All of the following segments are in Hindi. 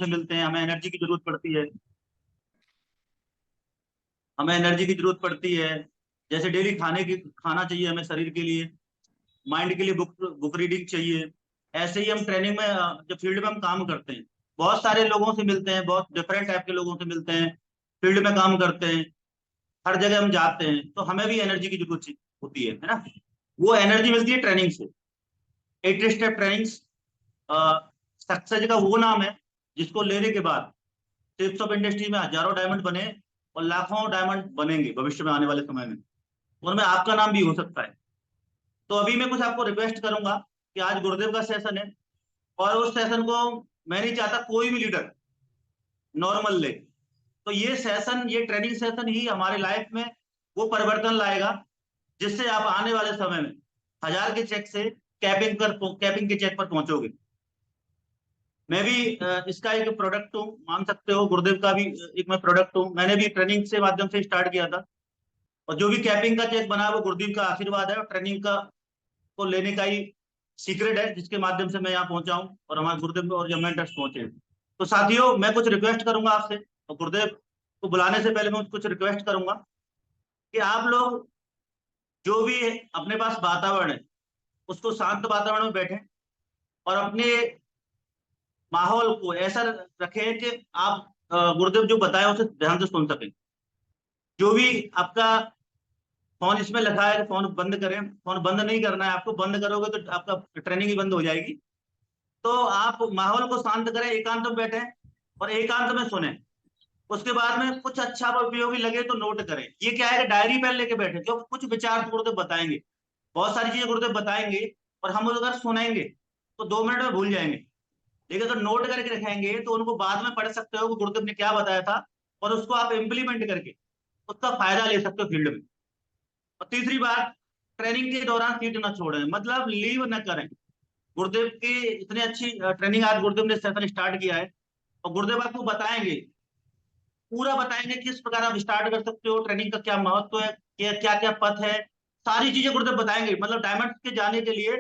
से मिलते हैं, हमें एनर्जी की जरूरत पड़ती है। हमें एनर्जी की जरूरत पड़ती है, जैसे डेली खाना चाहिए हमें शरीर के लिए, माइंड के लिए बुक बुक रीडिंग चाहिए। ऐसे ही हम ट्रेनिंग में जब फील्ड में हम काम करते हैं, बहुत सारे लोगों से मिलते हैं, बहुत डिफरेंट टाइप के लोगों से मिलते हैं, फील्ड में काम करते हैं, हर जगह हम जाते हैं, तो हमें भी एनर्जी की जरूरत होती है ना। वो एनर्जी मिलती है ट्रेनिंग से। 8 स्टेप ट्रेनिंग सक्सेस का वो नाम है जिसको लेने के बाद टिप्स ऑफ इंडस्ट्री में हजारों डायमंड बने और लाखों डायमंड बनेंगे भविष्य में आने वाले समय में, उनमें आपका नाम भी हो सकता है। तो अभी मैं कुछ आपको रिक्वेस्ट करूंगा कि आज गुरुदेव का सेशन है, और उस सेशन को मैं नहीं चाहता कोई भी लीडर नॉर्मल ले। तो ये सेशन, ये ट्रेनिंग सेशन ही हमारे लाइफ में वो परिवर्तन लाएगा जिससे आप आने वाले समय में 1000 के चेक से कैपिंग के चेक पर पहुंचोगे। मैं भी इसका एक प्रोडक्ट हूँ, मान सकते हो, गुरुदेव का भी एक मैं प्रोडक्ट हूँ। मैंने भी ट्रेनिंग से माध्यम से स्टार्ट किया था, और जो भी कैपिंग का चेक बना है वो गुरुदेव का आशीर्वाद है, और ट्रेनिंग का को लेने का ही सीक्रेट है जिसके माध्यम से मैं यहाँ पहुंचा हूँ और हमारे गुरुदेव और जब मेंटर्स पहुंचे। तो साथियों, मैं कुछ रिक्वेस्ट करूंगा आपसे, और गुरुदेव को बुलाने से पहले मैं कुछ रिक्वेस्ट करूंगा कि आप लोग जो भी अपने पास वातावरण है उसको शांत वातावरण में बैठे, और अपने माहौल को ऐसा रखें कि आप गुरुदेव जो बताए उसे ध्यान से सुन सकें। जो भी आपका फोन इसमें लगा है, फोन बंद करें। फोन बंद नहीं करना है आपको, बंद करोगे तो आपका ट्रेनिंग ही बंद हो जाएगी। तो आप माहौल को शांत करें, एकांत में बैठे और एकांत में सुने। उसके बाद में कुछ अच्छा और उपयोगी लगे तो नोट करें। ये क्या है कि डायरी पेन लेके बैठे, क्योंकि कुछ विचार तो गुरुदेव बताएंगे, बहुत सारी चीजें गुरुदेव बताएंगे, और हम अगर सुनेंगे तो 2 मिनट में भूल जाएंगे। लेकिन अगर नोट करके रखेंगे तो उनको बाद में पढ़ सकते हो कि गुरुदेव ने क्या बताया था, और उसको आप इम्प्लीमेंट करके उसका फायदा ले सकते हो फील्ड में। और तीसरी बात, ट्रेनिंग के दौरान सीट ना छोड़ें, मतलब लीव न करें। गुरुदेव की इतनी अच्छी ट्रेनिंग आज गुरुदेव ने सेशन स्टार्ट किया है, और गुरुदेव आपको बताएंगे, पूरा बताएंगे किस प्रकार आप स्टार्ट कर सकते हो, ट्रेनिंग का क्या महत्व है, क्या क्या पथ है, सारी चीजें गुरुदेव बताएंगे। मतलब डायमंड के जाने के लिए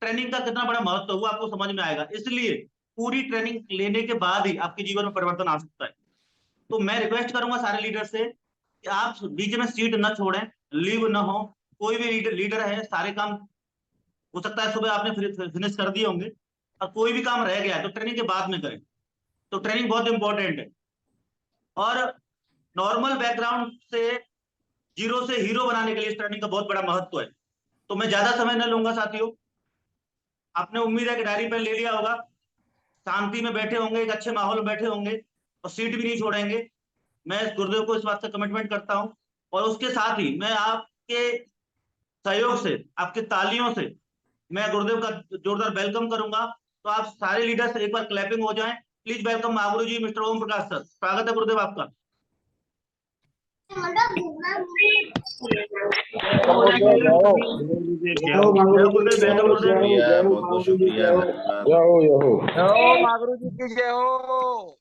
ट्रेनिंग का कितना बड़ा महत्व है वो आपको समझ में आएगा। इसलिए पूरी ट्रेनिंग लेने के बाद ही आपके जीवन में परिवर्तन आ सकता है। तो मैं रिक्वेस्ट करूंगा सारे लीडर से कि आप बीच में सीट न छोड़ें, लीव न हो। कोई भी लीडर है, सारे काम हो सकता है सुबह आपने फिनिश कर दिए होंगे, और कोई भी काम रह गया है तो ट्रेनिंग के बाद में करें। तो ट्रेनिंग बहुत इंपॉर्टेंट है। और नॉर्मल बैकग्राउंड से जीरो से हीरो बनाने के लिए इस ट्रेनिंग का बहुत बड़ा महत्व है। तो मैं ज्यादा समय न लूंगा साथियों। आपने उम्मीद है कि डायरी पेन ले लिया होगा, शांति में बैठे होंगे, एक अच्छे माहौल में बैठे होंगे, और सीट भी नहीं छोड़ेंगे। मैं गुरुदेव को इस बात से कमिटमेंट करता हूं। और उसके साथ ही मैं आपके सहयोग से, आपकी तालियों से मैं गुरुदेव का जोरदार वेलकम करूंगा। तो आप सारे लीडर्स एक बार क्लैपिंग हो जाएं। Please welcome Mahaguru ji, mister Om Prakash sir. स्वागत है गुरुदेव आपका। जय गुरुदेव, जय बहुत बहुत गुरुदेव। शुक्रिया, बहुत बहुत शुक्रिया, धन्यवाद। मागुरु जी की जय हो।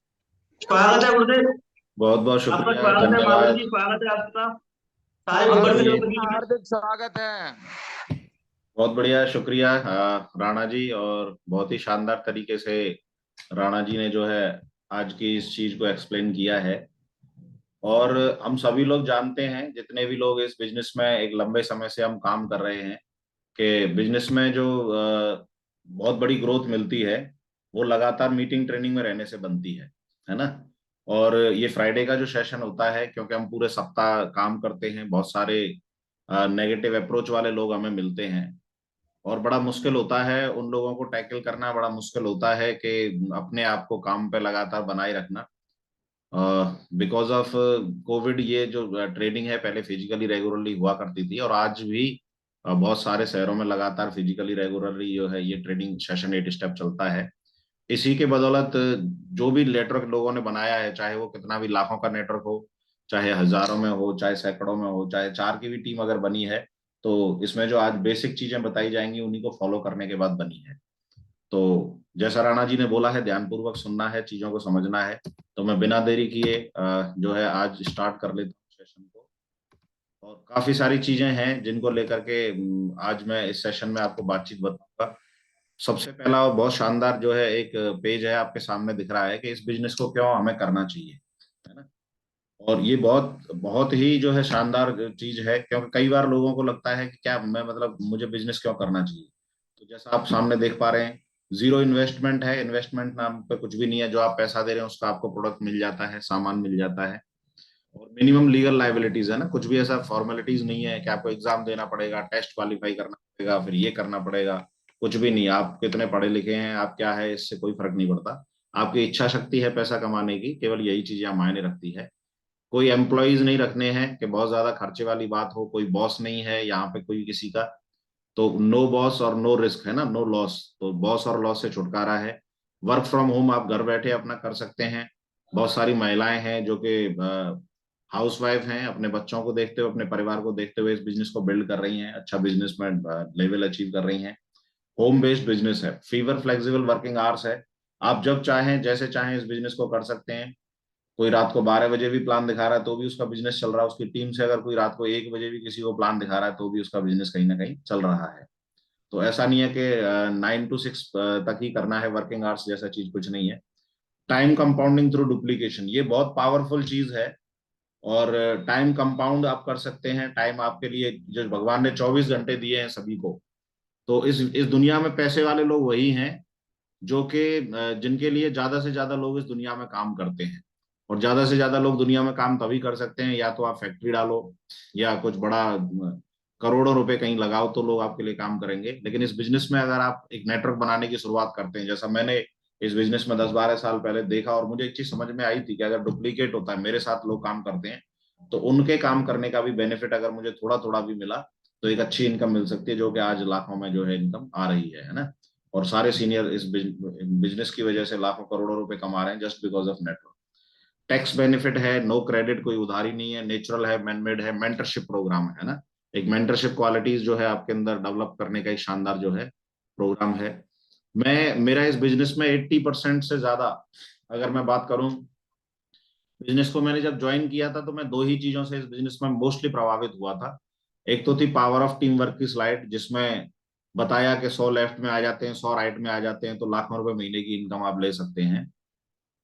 स्वागत है गुरुदेव, बहुत बहुत आपका शुक्रिया, स्वागत है महागुरु धन्यवाद। जी, स्वागत है आपका। सारे बहुत मेंबर के बढ़िया, लोग बीच में। हार्दिक स्वागत है। बहुत बढ़िया, शुक्रिया राणा जी। और बहुत ही शानदार तरीके से राणा जी ने जो है आज की इस चीज को एक्सप्लेन किया है। और हम सभी लोग जानते हैं, जितने भी लोग इस बिजनेस में एक लंबे समय से हम काम कर रहे हैं, कि बिजनेस में जो बहुत बड़ी ग्रोथ मिलती है वो लगातार मीटिंग ट्रेनिंग में रहने से बनती है ना। और ये फ्राइडे का जो सेशन होता है, क्योंकि हम पूरे सप्ताह काम करते हैं, बहुत सारे नेगेटिव अप्रोच वाले लोग हमें मिलते हैं, और बड़ा मुश्किल होता है उन लोगों को टैकल करना, बड़ा मुश्किल होता है कि अपने आप को काम पे लगातार बनाए रखना। बिकॉज ऑफ कोविड ये जो ट्रेनिंग है पहले फिजिकली रेगुलरली हुआ करती थी, और आज भी बहुत सारे शहरों में लगातार फिजिकली रेगुलरली जो है ये ट्रेनिंग सेशन 8 स्टेप चलता है। इसी के बदौलत जो भी नेटवर्क लोगों ने बनाया है, चाहे वो कितना भी लाखों का नेटवर्क हो, चाहे हजारों में हो, चाहे सैकड़ों में हो, चाहे 4 की भी टीम अगर बनी है, तो इसमें जो आज बेसिक चीजें बताई जाएंगी उन्हीं को फॉलो करने के बाद बनी है। तो जैसा राणा जी ने बोला है, ध्यानपूर्वक सुनना है, चीजों को समझना है। तो मैं बिना देरी किए जो है आज स्टार्ट कर लेता हूँ सेशन को। और काफी सारी चीजें हैं जिनको लेकर के आज मैं इस सेशन में आपको बातचीत बताऊंगा। सबसे पहला और बहुत शानदार जो है एक पेज है आपके सामने दिख रहा है कि इस बिजनेस को क्यों हमें करना चाहिए, है ना। और ये बहुत बहुत ही जो है शानदार चीज है, क्योंकि कई बार लोगों को लगता है कि क्या मैं मतलब मुझे बिजनेस क्यों करना चाहिए। तो जैसा आप सामने देख पा रहे हैं, जीरो इन्वेस्टमेंट है, इन्वेस्टमेंट नाम पे कुछ भी नहीं है, जो आप पैसा दे रहे हैं उसका आपको प्रोडक्ट मिल जाता है, सामान मिल जाता है। और मिनिमम लीगल लाइबिलिटीज है ना, कुछ भी ऐसा फॉर्मेलिटीज नहीं है कि आपको एग्जाम देना पड़ेगा, टेस्ट क्वालिफाई करना पड़ेगा, फिर ये करना पड़ेगा। कुछ भी नहीं, आप कितने पढ़े लिखे हैं, आप क्या है, इससे कोई फर्क नहीं पड़ता। आपकी इच्छा शक्ति है पैसा कमाने की, केवल यही चीज यहाँ मायने रखती है। कोई एम्प्लॉयज नहीं रखने हैं कि बहुत ज्यादा खर्चे वाली बात हो, कोई बॉस नहीं है यहाँ पे कोई किसी का। तो नो बॉस और नो रिस्क है ना, नो लॉस, तो बॉस और लॉस से छुटकारा है। वर्क फ्रॉम होम आप घर बैठे अपना कर सकते हैं। बहुत सारी महिलाएं हैं जो कि हाउस वाइफ हैं, अपने बच्चों को देखते हुए, अपने परिवार को देखते हुए इस बिजनेस को बिल्ड कर रही हैं, अच्छा बिजनेस में लेवल अचीव कर रही हैं। होम बेस्ड बिजनेस है, फीवर फ्लेक्सिबल वर्किंग आवर्स है। आप जब चाहें जैसे चाहें इस बिजनेस को कर सकते हैं। कोई रात को 12 बजे भी प्लान दिखा रहा है तो भी उसका बिजनेस चल रहा है, उसकी टीम से अगर कोई रात को 1 बजे भी किसी को प्लान दिखा रहा है तो भी उसका बिजनेस कहीं ना कहीं चल रहा है। तो ऐसा नहीं है कि 9 to 6 तक ही करना है, वर्किंग आवर्स जैसा चीज कुछ नहीं है। टाइम कंपाउंडिंग थ्रू डुप्लीकेशन, ये बहुत पावरफुल चीज है। और टाइम कंपाउंड आप कर सकते हैं, टाइम आपके लिए जो भगवान ने 24 घंटे दिए हैं सभी को। तो इस दुनिया में पैसे वाले लोग वही हैं जो कि जिनके लिए ज्यादा से ज्यादा लोग इस दुनिया में काम करते हैं। और ज्यादा से ज्यादा लोग दुनिया में काम तभी कर सकते हैं, या तो आप फैक्ट्री डालो या कुछ बड़ा करोड़ों रुपए कहीं लगाओ तो लोग आपके लिए काम करेंगे। लेकिन इस बिजनेस में अगर आप एक नेटवर्क बनाने की शुरुआत करते हैं, जैसा मैंने इस बिजनेस में 10-12 साल पहले देखा, और मुझे एक चीज समझ में आई थी कि अगर डुप्लीकेट होता है, मेरे साथ लोग काम करते हैं, तो उनके काम करने का भी बेनिफिट अगर मुझे थोड़ा थोड़ा भी मिला तो एक अच्छी इनकम मिल सकती है, जो कि आज लाखों में जो है इनकम आ रही है ना। और सारे सीनियर इस बिजनेस की वजह से लाखों करोड़ों रुपए कमा रहे हैं, just because of network. Tax benefit है, नो क्रेडिट, कोई उधारी नहीं है, नेचुरल है, मैनमेड है, मेंटरशिप प्रोग्राम है ना। एक मेंटरशिप क्वालिटीज जो है आपके अंदर डेवलप करने का एक शानदार जो है प्रोग्राम है। मैं मेरा इस बिजनेस में 80% से ज्यादा, अगर मैं बात करूं, बिजनेस को मैंने जब ज्वाइन किया था तो मैं दो ही चीजों से इस बिजनेस में मोस्टली प्रभावित हुआ था। एक तो थी पावर ऑफ टीम वर्क की स्लाइड, जिसमें बताया कि 100 लेफ्ट में आ जाते हैं, 100 राइट में आ जाते हैं तो लाखों रुपए महीने की इनकम आप ले सकते हैं।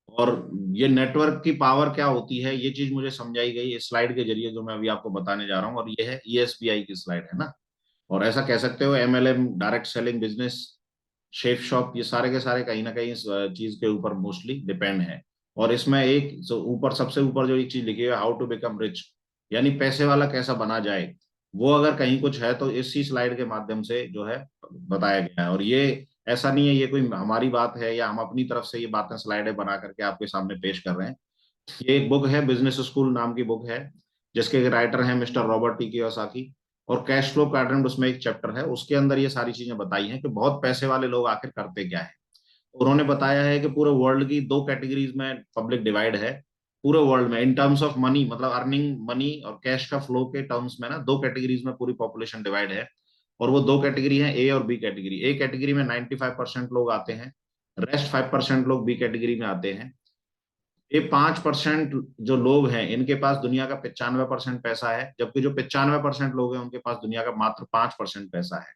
और ये नेटवर्क की पावर क्या होती है, ये चीज मुझे समझाई गई इस स्लाइड के जरिए जो मैं अभी आपको बताने जा रहा हूँ, और ये है ESBI की स्लाइड, है ना। और ऐसा कह सकते हो MLM, direct selling business, chef shop, ये सारे के सारे कहीं ना कहीं इस चीज के ऊपर मोस्टली डिपेंड है। और इसमें एक जो ऊपर सबसे ऊपर जो एक चीज लिखी है, हाउ टू बिकम रिच, यानी पैसे वाला कैसा बना जाए, वो अगर कहीं कुछ है तो इसी स्लाइड के माध्यम से जो है बताया गया है। और ये ऐसा नहीं है ये कोई हमारी बात है या हम अपनी तरफ से ये बातें स्लाइडें बना करके आपके सामने पेश कर रहे हैं। ये एक बुक है, बिजनेस स्कूल नाम की बुक है, जिसके राइटर हैं मिस्टर रॉबर्ट टी कियोसाकी। और कैश फ्लो क्वाड्रेंट उसमें एक चैप्टर है, उसके अंदर ये सारी चीजें बताई हैं कि बहुत पैसे वाले लोग आखिर करते क्या है। उन्होंने बताया है कि पूरे वर्ल्ड की दो कैटेगरीज में पब्लिक डिवाइड है। पूरे वर्ल्ड में इन टर्म्स ऑफ मनी, मतलब अर्निंग मनी और कैश का फ्लो के टर्म्स में ना, दो कैटेगरीज में पूरी पॉपुलेशन डिवाइड है। और वो दो कैटेगरी है, ए और बी कैटेगरी। ए कैटेगरी में 95% लोग आते हैं, रेस्ट 5% लोग बी कैटेगरी में आते हैं। ये 5% जो लोग हैं इनके पास दुनिया का 95% पैसा है, जबकि जो 95% लोग हैं उनके पास दुनिया का मात्र 5% पैसा है।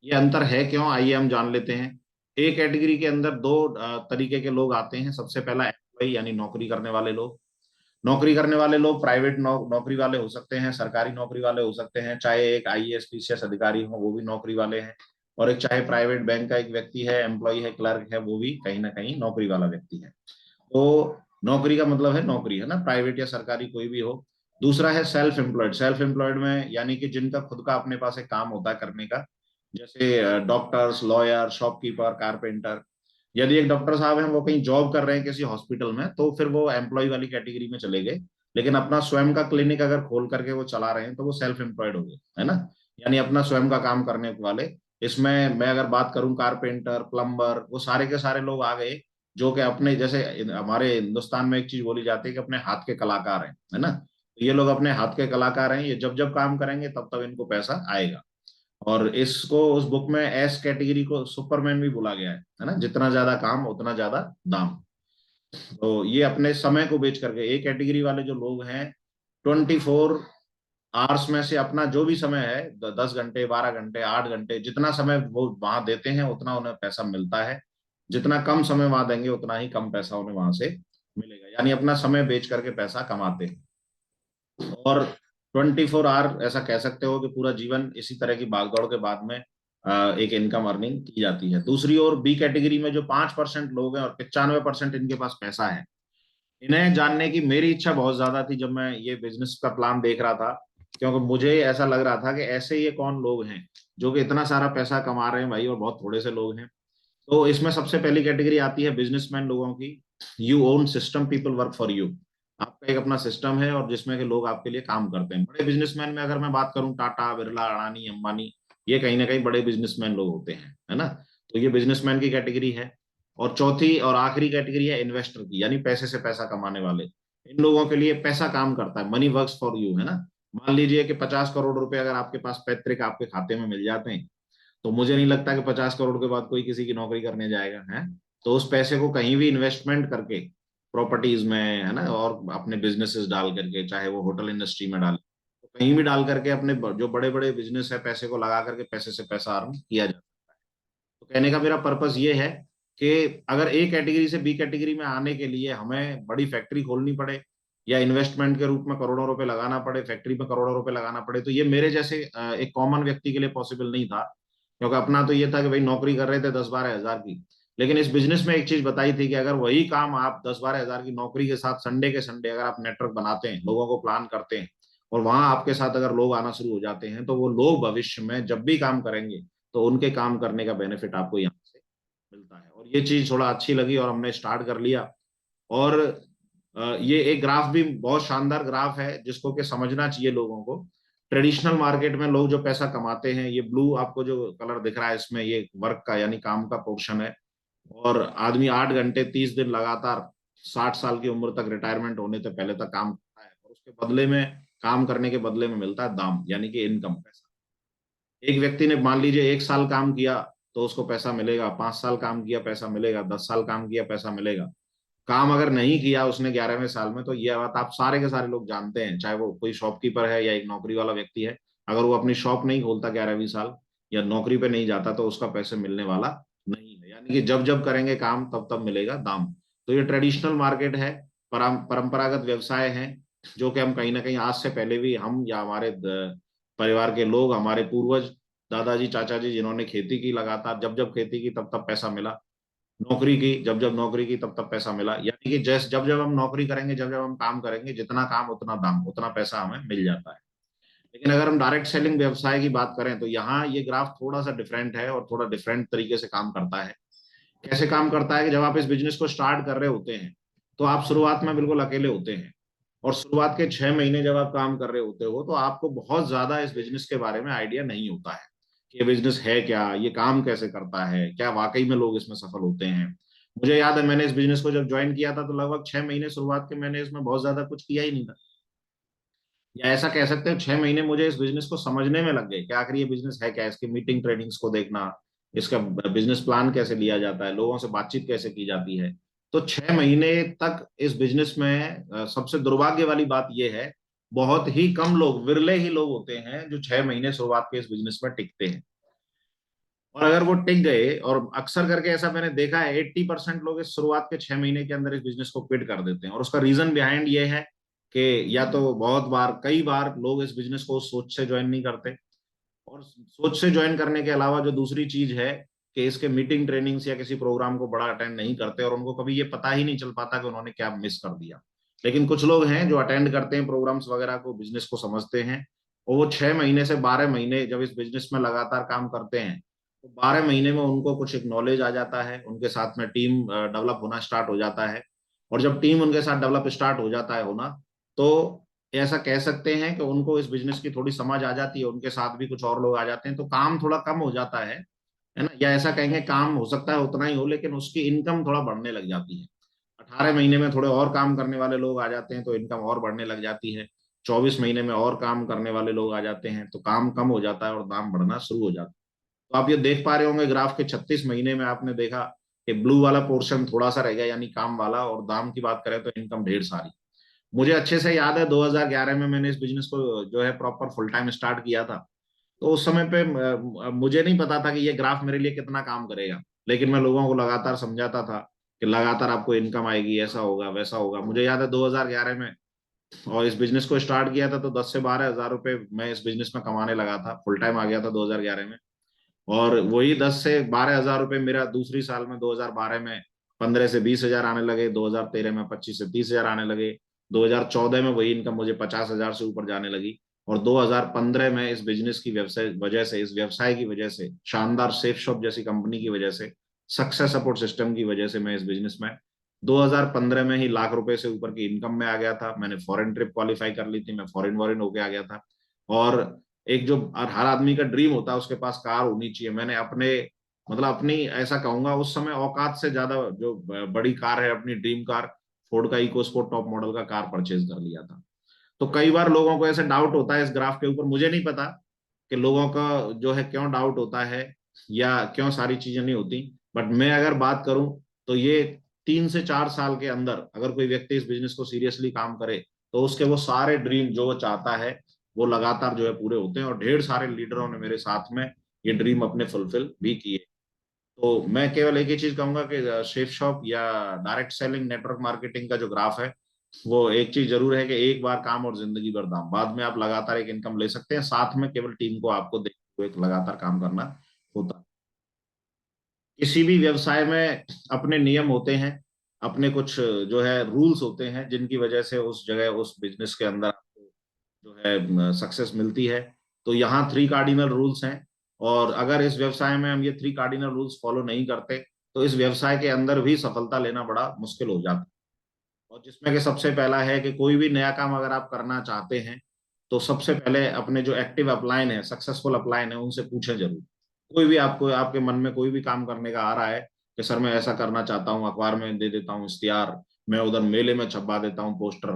ये अंतर है क्यों, आइए हम जान लेते हैं। ए कैटेगरी के अंदर दो तरीके के लोग आते हैं। सबसे पहला एम्प्लॉय, यानी नौकरी करने वाले लोग। नौकरी करने वाले लोग प्राइवेट नौकरी वाले हो सकते हैं, सरकारी नौकरी वाले हो सकते हैं, चाहे एक IAS PCS अधिकारी हो वो भी नौकरी वाले हैं। और एक चाहे प्राइवेट बैंक का एक व्यक्ति है, एम्प्लॉय है, क्लर्क है, वो भी कहीं ना कहीं नौकरी वाला व्यक्ति है। तो नौकरी का मतलब है नौकरी, है ना, प्राइवेट या सरकारी कोई भी हो। दूसरा है सेल्फ एम्प्लॉयड। सेल्फ एम्प्लॉयड में यानी कि जिनका खुद का अपने पास एक काम होता है करने का, जैसे डॉक्टर्स, लॉयर, शॉपकीपर, कारपेंटर। यदि एक डॉक्टर साहब हैं वो कहीं जॉब कर रहे हैं किसी हॉस्पिटल में, तो फिर वो एम्प्लॉय वाली कैटेगरी में चले गए। लेकिन अपना स्वयं का क्लिनिक अगर खोल करके वो चला रहे हैं तो वो सेल्फ एम्प्लॉयड हो गए, है ना, यानी अपना स्वयं का काम करने वाले। इसमें मैं अगर बात करूं, कारपेंटर, प्लम्बर, वो सारे के सारे लोग आ गए जो कि अपने, जैसे हमारे हिंदुस्तान में एक चीज बोली जाती है कि अपने हाथ के कलाकार हैं, है ना। तो ये लोग अपने हाथ के कलाकार हैं, ये जब जब काम करेंगे तब तब इनको पैसा आएगा। और इसको उस बुक में एस कैटेगरी को सुपरमैन भी बोला गया है ना, जितना ज्यादा काम उतना ज्यादा दाम। तो ये अपने समय को बेच करके, ए कैटेगरी वाले जो लोग हैं 24 आवर्स में से अपना जो भी समय है 10 घंटे, 12 घंटे, 8 घंटे, जितना समय वो वहां देते हैं उतना उन्हें पैसा मिलता है। जितना कम समय वहां देंगे उतना ही कम पैसा उन्हें वहां से मिलेगा, यानी अपना समय बेच करके पैसा कमाते हैं। और 24 आवर ऐसा कह सकते हो कि पूरा जीवन इसी तरह की भागदौड़ के बाद में एक इनकम अर्निंग की जाती है। दूसरी ओर बी कैटेगरी में जो 5% लोग हैं और 95% इनके पास पैसा है, इन्हें जानने की मेरी इच्छा बहुत ज्यादा थी जब मैं ये बिजनेस का प्लान देख रहा था। क्योंकि मुझे ऐसा लग रहा था कि ऐसे ये कौन लोग हैं जो कि इतना सारा पैसा कमा रहे हैं भाई, और बहुत थोड़े से लोग हैं। तो इसमें सबसे पहली कैटेगरी आती है बिजनेसमैन लोगों की। You own system, people work for you. आपका एक अपना सिस्टम है और जिसमें के लोग आपके लिए काम करते हैं। बड़े बिजनेसमैन में अगर मैं बात करूं, टाटा, बिरला, अडानी, अंबानी, ये कहीं ना कहीं बड़े बिजनेसमैन लोग होते हैं, है ना। तो ये बिजनेसमैन की कैटेगरी है। और चौथी और आखिरी कैटेगरी है इन्वेस्टर की, यानी पैसे से पैसा कमाने वाले। इन लोगों के लिए पैसा काम करता है, मनी वर्क्स फॉर यू, है ना। मान लीजिए कि 50 करोड़ रुपए अगर आपके पास पैतृक आपके खाते में मिल जाते हैं, तो मुझे नहीं लगता कि 50 करोड़ के बाद कोई किसी की नौकरी करने जाएगा, है। तो उस पैसे को कहीं भी इन्वेस्टमेंट करके, प्रॉपर्टीज में, है ना, और अपने बिजनेसेस डाल करके, चाहे वो होटल इंडस्ट्री में डाले, तो कहीं भी डाल करके अपने जो बड़े बड़े बिजनेस है, पैसे को लगा करके पैसे से पैसा अर्न किया जा सकता है। तो कहने का मेरा पर्पस ये है कि अगर ए कैटेगरी से बी कैटेगरी में आने के लिए हमें बड़ी फैक्ट्री खोलनी पड़े, या इन्वेस्टमेंट के रूप में करोड़ों रुपए लगाना पड़े, फैक्ट्री में करोड़ों रुपए लगाना पड़े, तो ये मेरे जैसे एक कॉमन व्यक्ति के लिए पॉसिबल नहीं था। क्योंकि अपना तो ये था कि भाई नौकरी कर रहे थे 10-12 हजार की। लेकिन इस बिजनेस में एक चीज बताई थी कि अगर वही काम आप 10-12 हजार की नौकरी के साथ संडे के संडे अगर आप नेटवर्क बनाते हैं, लोगों को प्लान करते हैं, और वहां आपके साथ अगर लोग आना शुरू हो जाते हैं, तो वो लोग भविष्य में जब भी काम करेंगे तो उनके काम करने का बेनिफिट आपको यहाँ से मिलता है। और ये चीज थोड़ा अच्छी लगी और हमने स्टार्ट कर लिया। और ये एक ग्राफ भी बहुत शानदार ग्राफ है जिसको कि समझना चाहिए लोगों को। ट्रेडिशनल मार्केट में लोग जो पैसा कमाते हैं, ये ब्लू आपको जो कलर दिख रहा है इसमें, ये वर्क का यानी काम का पोर्शन है। और आदमी 8 घंटे 30 दिन लगातार 60 साल की उम्र तक, रिटायरमेंट होने से पहले तक काम करता है, और उसके बदले में, काम करने के बदले में मिलता है दाम, यानी कि इनकम, पैसा। एक व्यक्ति ने मान लीजिए 1 साल काम किया तो उसको पैसा मिलेगा, 5 साल काम किया पैसा मिलेगा, 10 साल काम किया पैसा मिलेगा। काम अगर नहीं किया उसने 11वें साल में, तो यह बात आप सारे के सारे लोग जानते हैं, चाहे वो कोई शॉपकीपर है या एक नौकरी वाला व्यक्ति है, अगर वो अपनी शॉप नहीं खोलता 11वीं साल, या नौकरी पे नहीं जाता, तो उसका पैसे मिलने वाला नहीं है। यानी कि जब जब करेंगे काम तब तब मिलेगा दाम। तो ये ट्रेडिशनल मार्केट है, परंपरागत व्यवसाय है, जो कि हम कहीं ना कहीं आज से पहले भी, हम या हमारे परिवार के लोग, हमारे पूर्वज, दादाजी, चाचा जी, जिन्होंने खेती की लगातार, जब जब खेती की तब तब पैसा मिला, नौकरी की जब जब नौकरी की तब तब पैसा मिला। यानी कि जैसे जब जब हम नौकरी करेंगे, जब जब हम काम करेंगे, जितना काम उतना दाम, उतना पैसा हमें मिल जाता है। लेकिन अगर हम डायरेक्ट सेलिंग व्यवसाय की बात करें, तो यहाँ ये ग्राफ थोड़ा सा डिफरेंट है और थोड़ा डिफरेंट तरीके से काम करता है। कैसे काम करता है कि जब आप इस बिजनेस को स्टार्ट कर रहे होते हैं, तो आप शुरुआत में बिल्कुल अकेले होते हैं। और शुरुआत के 6 महीने जब आप काम कर रहे होते हो, तो आपको बहुत ज्यादा इस बिजनेस के बारे में आइडिया नहीं होता है कि ये बिजनेस है क्या, ये काम कैसे करता है, क्या वाकई में लोग इसमें सफल होते हैं। मुझे याद है मैंने इस बिजनेस को जब ज्वाइन किया था, तो लगभग 6 महीने शुरुआत के मैंने इसमें बहुत ज्यादा कुछ किया ही नहीं था। या ऐसा कह सकते हो 6 महीने मुझे इस बिजनेस को समझने में लग गए कि आखिर ये बिजनेस है क्या, इसकी मीटिंग ट्रेनिंग्स को देखना, इसका बिजनेस प्लान कैसे लिया जाता है, लोगों से बातचीत कैसे की जाती है। तो 6 महीने तक इस बिजनेस में सबसे दुर्भाग्य वाली बात यह है, बहुत ही कम लोग, विरले ही लोग होते हैं जो 6 महीने शुरुआत के इस बिजनेस में टिकते हैं। और अगर वो टिक गए, और अक्सर करके ऐसा मैंने देखा है, 80% लोग इस शुरुआत के 6 महीने के अंदर इस बिजनेस को क्विट कर देते हैं। और उसका रीजन बिहाइंड ये है कि या तो बहुत बार, कई बार लोग इस बिजनेस को सोच से ज्वाइन नहीं करते, और सोच से ज्वाइन करने के अलावा जो दूसरी चीज है कि इसके मीटिंग ट्रेनिंग्स या किसी प्रोग्राम को बड़ा अटेंड नहीं करते, और उनको कभी ये पता ही नहीं चल पाता कि उन्होंने क्या मिस कर दिया। लेकिन कुछ लोग हैं जो अटेंड करते हैं प्रोग्राम्स वगैरह को, बिजनेस को समझते हैं, और वो 6 महीने से 12 महीने जब इस बिजनेस में लगातार काम करते हैं, तो 12 महीने में उनको कुछ एक नॉलेज आ जाता है, उनके साथ में टीम डेवलप होना स्टार्ट हो जाता है। और जब टीम उनके साथ डेवलप स्टार्ट हो जाता है होना, तो ऐसा कह सकते हैं कि उनको इस बिजनेस की थोड़ी समझ आ जाती है, उनके साथ भी कुछ और लोग आ जाते हैं, तो काम थोड़ा कम हो जाता है ना। या ऐसा कहेंगे काम हो सकता है उतना ही हो, लेकिन उसकी इनकम थोड़ा बढ़ने लग जाती है। 18 महीने में थोड़े और काम करने वाले लोग आ जाते हैं, तो इनकम और बढ़ने लग जाती है। 24 महीने में और काम करने वाले लोग आ जाते हैं, तो काम कम हो जाता है और दाम बढ़ना शुरू हो जाता है। तो आप ये देख पा रहे होंगे ग्राफ के 36 महीने में आपने देखा कि ब्लू वाला पोर्शन थोड़ा सा रह गया, यानी काम वाला, और दाम की बात करें तो इनकम ढेर सारी। मुझे अच्छे से याद है 2011 में मैंने इस बिजनेस को जो है प्रॉपर फुल टाइम स्टार्ट किया था। तो उस समय पे मुझे नहीं पता था कि ये ग्राफ मेरे लिए कितना काम करेगा, लेकिन मैं लोगों को लगातार समझाता था कि लगातार आपको इनकम आएगी, ऐसा होगा वैसा होगा। मुझे याद है 2011 में और इस बिजनेस को स्टार्ट किया था तो 10 से 12 हजार रुपए मैं इस बिजनेस में कमाने लगा था। फुल टाइम आ गया था 2011 में, और वही 10 से 12 हजार रुपए मेरा दूसरी साल में 2012 में 15 से 20 हजार आने लगे, 2013 में 25 से 30 हजार आने लगे, 2014 में वही इनकम मुझे 50 हजार से ऊपर जाने लगी, और 2015 में इस बिजनेस की व्यवसाय की वजह से, शानदार सेफ शॉप जैसी कंपनी की वजह से, सक्सेस सपोर्ट सिस्टम की वजह से मैं इस बिजनेस में 2015 में ही लाख रुपए से ऊपर की इनकम में आ गया था। मैंने फॉरेन ट्रिप क्वालिफाई कर ली थी, मैं फॉरेन वॉरेन होके आ गया था। और एक जो हर आदमी का ड्रीम होता है उसके पास कार होनी चाहिए, मैंने अपने मतलब अपनी ऐसा कहूंगा उस समय औकात से ज्यादा जो बड़ी कार है, अपनी ड्रीम कार फोर्ड का इको स्पोर्ट टॉप मॉडल का कार परचेज कर लिया था। तो कई बार लोगों को ऐसे डाउट होता है इस ग्राफ के ऊपर, मुझे नहीं पता कि लोगों का जो है क्यों डाउट होता है या क्यों सारी चीजें नहीं होती। बट मैं अगर बात करूं तो ये 3 से 4 साल के अंदर अगर कोई व्यक्ति इस बिजनेस को सीरियसली काम करे तो उसके वो सारे ड्रीम जो वो चाहता है वो लगातार जो है पूरे होते हैं, और ढेर सारे लीडरों ने मेरे साथ में ये ड्रीम अपने फुलफिल भी किए। तो मैं केवल एक ही चीज कहूंगा कि शेफ शॉप या डायरेक्ट सेलिंग नेटवर्क मार्केटिंग का जो ग्राफ है, वो एक चीज जरूर है कि एक बार काम और जिंदगी भर दाम, बाद में आप लगातार एक इनकम ले सकते हैं, साथ में केवल टीम को आपको देखते हुए लगातार काम करना होता है। किसी भी व्यवसाय में अपने नियम होते हैं, अपने कुछ जो है रूल्स होते हैं जिनकी वजह से उस जगह उस बिजनेस के अंदर आपको जो है सक्सेस मिलती है। तो यहाँ 3 कार्डिनल रूल्स हैं, और अगर इस व्यवसाय में हम ये 3 कार्डिनल रूल्स फॉलो नहीं करते तो इस व्यवसाय के अंदर भी सफलता लेना बड़ा मुश्किल हो जाता है। और जिसमें कि सबसे पहला है कि कोई भी नया काम अगर आप करना चाहते हैं तो सबसे पहले अपने जो एक्टिव अपलाइन है, सक्सेसफुल अपलाइन है, उनसे पूछें जरूर। कोई भी आपको आपके मन में कोई भी काम करने का आ रहा है कि सर मैं ऐसा करना चाहता हूँ, अखबार में दे देता हूँ इश्तिहार, मैं उधर मेले में छपवा देता हूँ पोस्टर,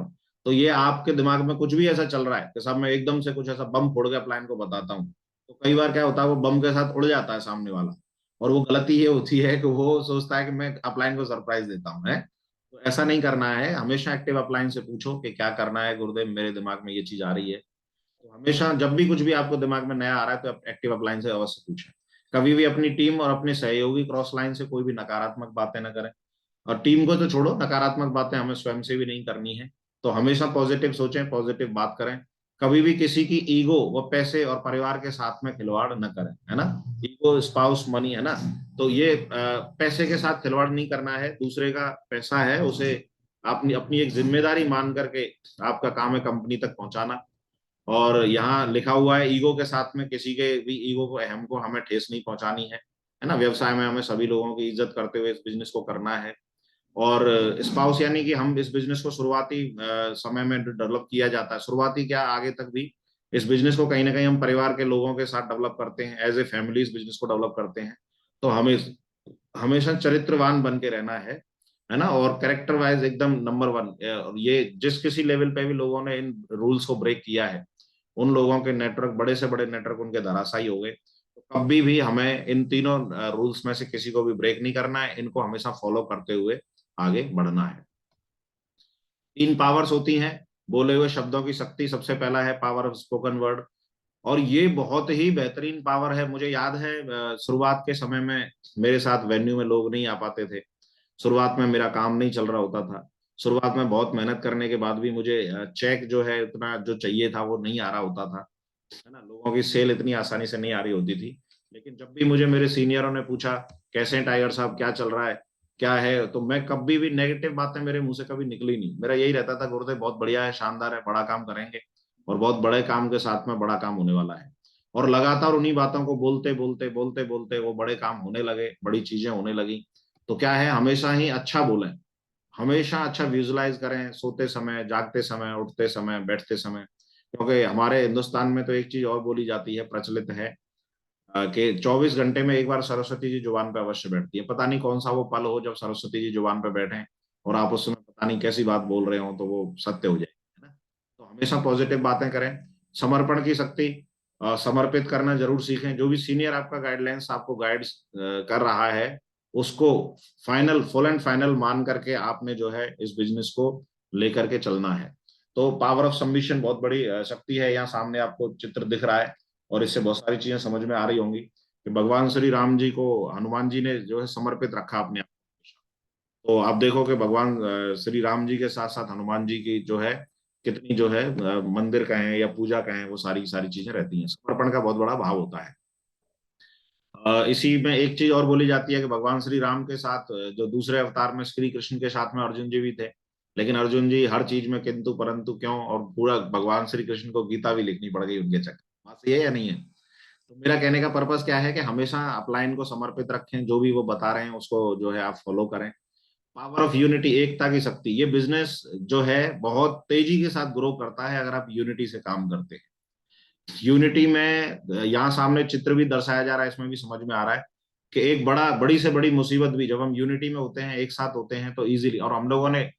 तो ये आपके दिमाग में कुछ भी ऐसा चल रहा है कि साहब मैं एकदम से कुछ ऐसा बम फोड़ के अपलाइन को बताता हूँ, तो कई बार क्या होता है वो बम के साथ उड़ जाता है सामने वाला। और वो गलती ये होती है कि वो सोचता है कि मैं अपलाइन को सरप्राइज देता हूँ है। तो ऐसा नहीं करना है, हमेशा एक्टिव अपलाइन से पूछो कि क्या करना है गुरुदेव, मेरे दिमाग में ये चीज आ रही है। तो हमेशा जब भी कुछ भी आपको दिमाग में नया आ रहा है तो आप एक्टिव अपलाइन से अवश्य पूछें। कभी भी अपनी टीम और अपने सहयोगी क्रॉस लाइन से कोई भी नकारात्मक बातें न करें, और टीम को तो छोड़ो, नकारात्मक बातें हमें स्वयं से भी नहीं करनी है। तो हमेशा पॉजिटिव सोचें, पॉजिटिव बात करें। कभी भी किसी की ईगो व पैसे और परिवार के साथ में खिलवाड़ न करें, है ना। ईगो स्पाउस मनी, है ना। तो ये पैसे के साथ खिलवाड़ नहीं करना है, दूसरे का पैसा है उसे अपनी अपनी एक जिम्मेदारी मान करके आपका काम है कंपनी तक पहुंचाना। और यहाँ लिखा हुआ है ईगो के साथ में किसी के भी ईगो को, अहम को हमें ठेस नहीं पहुंचानी है ना। व्यवसाय में हमें सभी लोगों की इज्जत करते हुए इस बिजनेस को करना है। और स्पाउस यानी कि हम इस बिजनेस को शुरुआती समय में डेवलप किया जाता है, शुरुआती क्या आगे तक भी इस बिजनेस को कहीं ना कहीं हम परिवार के लोगों के साथ डेवलप करते हैं, एज ए फैमिली इस बिजनेस को डेवलप करते हैं। तो हमें हमेशा चरित्रवान बन के रहना है ना, और कैरेक्टर वाइज एकदम नंबर 1। ये जिस किसी लेवल पे भी लोगों ने इन रूल्स को ब्रेक किया है उन लोगों के नेटवर्क, बड़े से बड़े नेटवर्क उनके धराशायी हो गए। तो कभी भी हमें इन तीनों रूल्स में से किसी को भी ब्रेक नहीं करना है, इनको हमेशा फॉलो करते हुए आगे बढ़ना है। 3 पावर्स होती हैं बोले हुए शब्दों की शक्ति। सबसे पहला है पावर ऑफ स्पोकन वर्ड, और ये बहुत ही बेहतरीन पावर है। मुझे याद है शुरुआत के समय में मेरे साथ वेन्यू में लोग नहीं आ पाते थे, शुरुआत में मेरा काम नहीं चल रहा होता था, शुरुआत में बहुत मेहनत करने के बाद भी मुझे चेक जो है इतना जो चाहिए था वो नहीं आ रहा होता था, है ना। लोगों की सेल इतनी आसानी से नहीं आ रही होती थी। लेकिन जब भी मुझे मेरे सीनियरों ने पूछा कैसे हैं टाइगर साहब, क्या चल रहा है, क्या है, तो मैं कभी भी नेगेटिव बातें मेरे मुंह से कभी निकली नहीं। मेरा यही रहता था गुरुदेव बहुत बढ़िया है, शानदार है, बड़ा काम करेंगे, और बहुत बड़े काम के साथ में बड़ा काम होने वाला है। और लगातार उन्हीं बातों को बोलते बोलते बोलते बोलते वो बड़े काम होने लगे, बड़ी चीजें होने लगी। तो क्या है, हमेशा ही अच्छा बोलें, हमेशा अच्छा विजुलाइज करें, सोते समय, जागते समय, उठते समय, बैठते समय। क्योंकि हमारे हिंदुस्तान में तो एक चीज और बोली जाती है, प्रचलित है कि 24 घंटे में एक बार सरस्वती जी जुबान पे अवश्य बैठती है। पता नहीं कौन सा वो पल हो जब सरस्वती जी जुबान पे बैठे और आप उस समय पता नहीं कैसी बात बोल रहे हो तो वो सत्य हो जाएगी, है ना। तो हमेशा पॉजिटिव बातें करें। समर्पण की शक्ति, समर्पित करना जरूर सीखें। जो भी सीनियर आपका गाइडलाइंस आपको गाइड कर रहा है उसको फाइनल, फुल एंड फाइनल मान करके आपने जो है इस बिजनेस को लेकर के चलना है। तो पावर ऑफ सबमिशन बहुत बड़ी शक्ति है। यहाँ सामने आपको चित्र दिख रहा है और इससे बहुत सारी चीजें समझ में आ रही होंगी कि भगवान श्री राम जी को हनुमान जी ने जो है समर्पित रखा अपने आप को। तो आप देखो कि भगवान श्री राम जी के साथ साथ हनुमान जी की जो है कितनी जो है मंदिर कहें या पूजा कहें, वो सारी सारी चीजें रहती हैं। समर्पण का बहुत बड़ा भाव होता है। इसी में एक चीज और बोली जाती है कि भगवान श्री राम के साथ जो दूसरे अवतार में श्री कृष्ण के साथ में अर्जुन जी भी थे, लेकिन अर्जुन जी हर चीज में किंतु परंतु क्यों, और पूरा भगवान श्री कृष्ण को गीता भी लिखनी पड़ गई उनके चक्कर। बात सही है या नहीं है? तो मेरा कहने का पर्पस क्या है कि हमेशा अपलाइन को समर्पित रखें, जो भी वो बता रहे हैं उसको जो है आप फॉलो करें। पावर ऑफ यूनिटी, एकता की शक्ति, ये बिजनेस जो है बहुत तेजी के साथ ग्रो करता है अगर आप यूनिटी से काम करते हैं। यूनिटी में यहाँ सामने चित्र भी दर्शाया जा रहा है, इसमें भी समझ में आ रहा है कि एक बड़ी से बड़ी मुसीबत भी जब हम यूनिटी में होते हैं, एक साथ होते हैं तो इजीली। और हम लोगों ने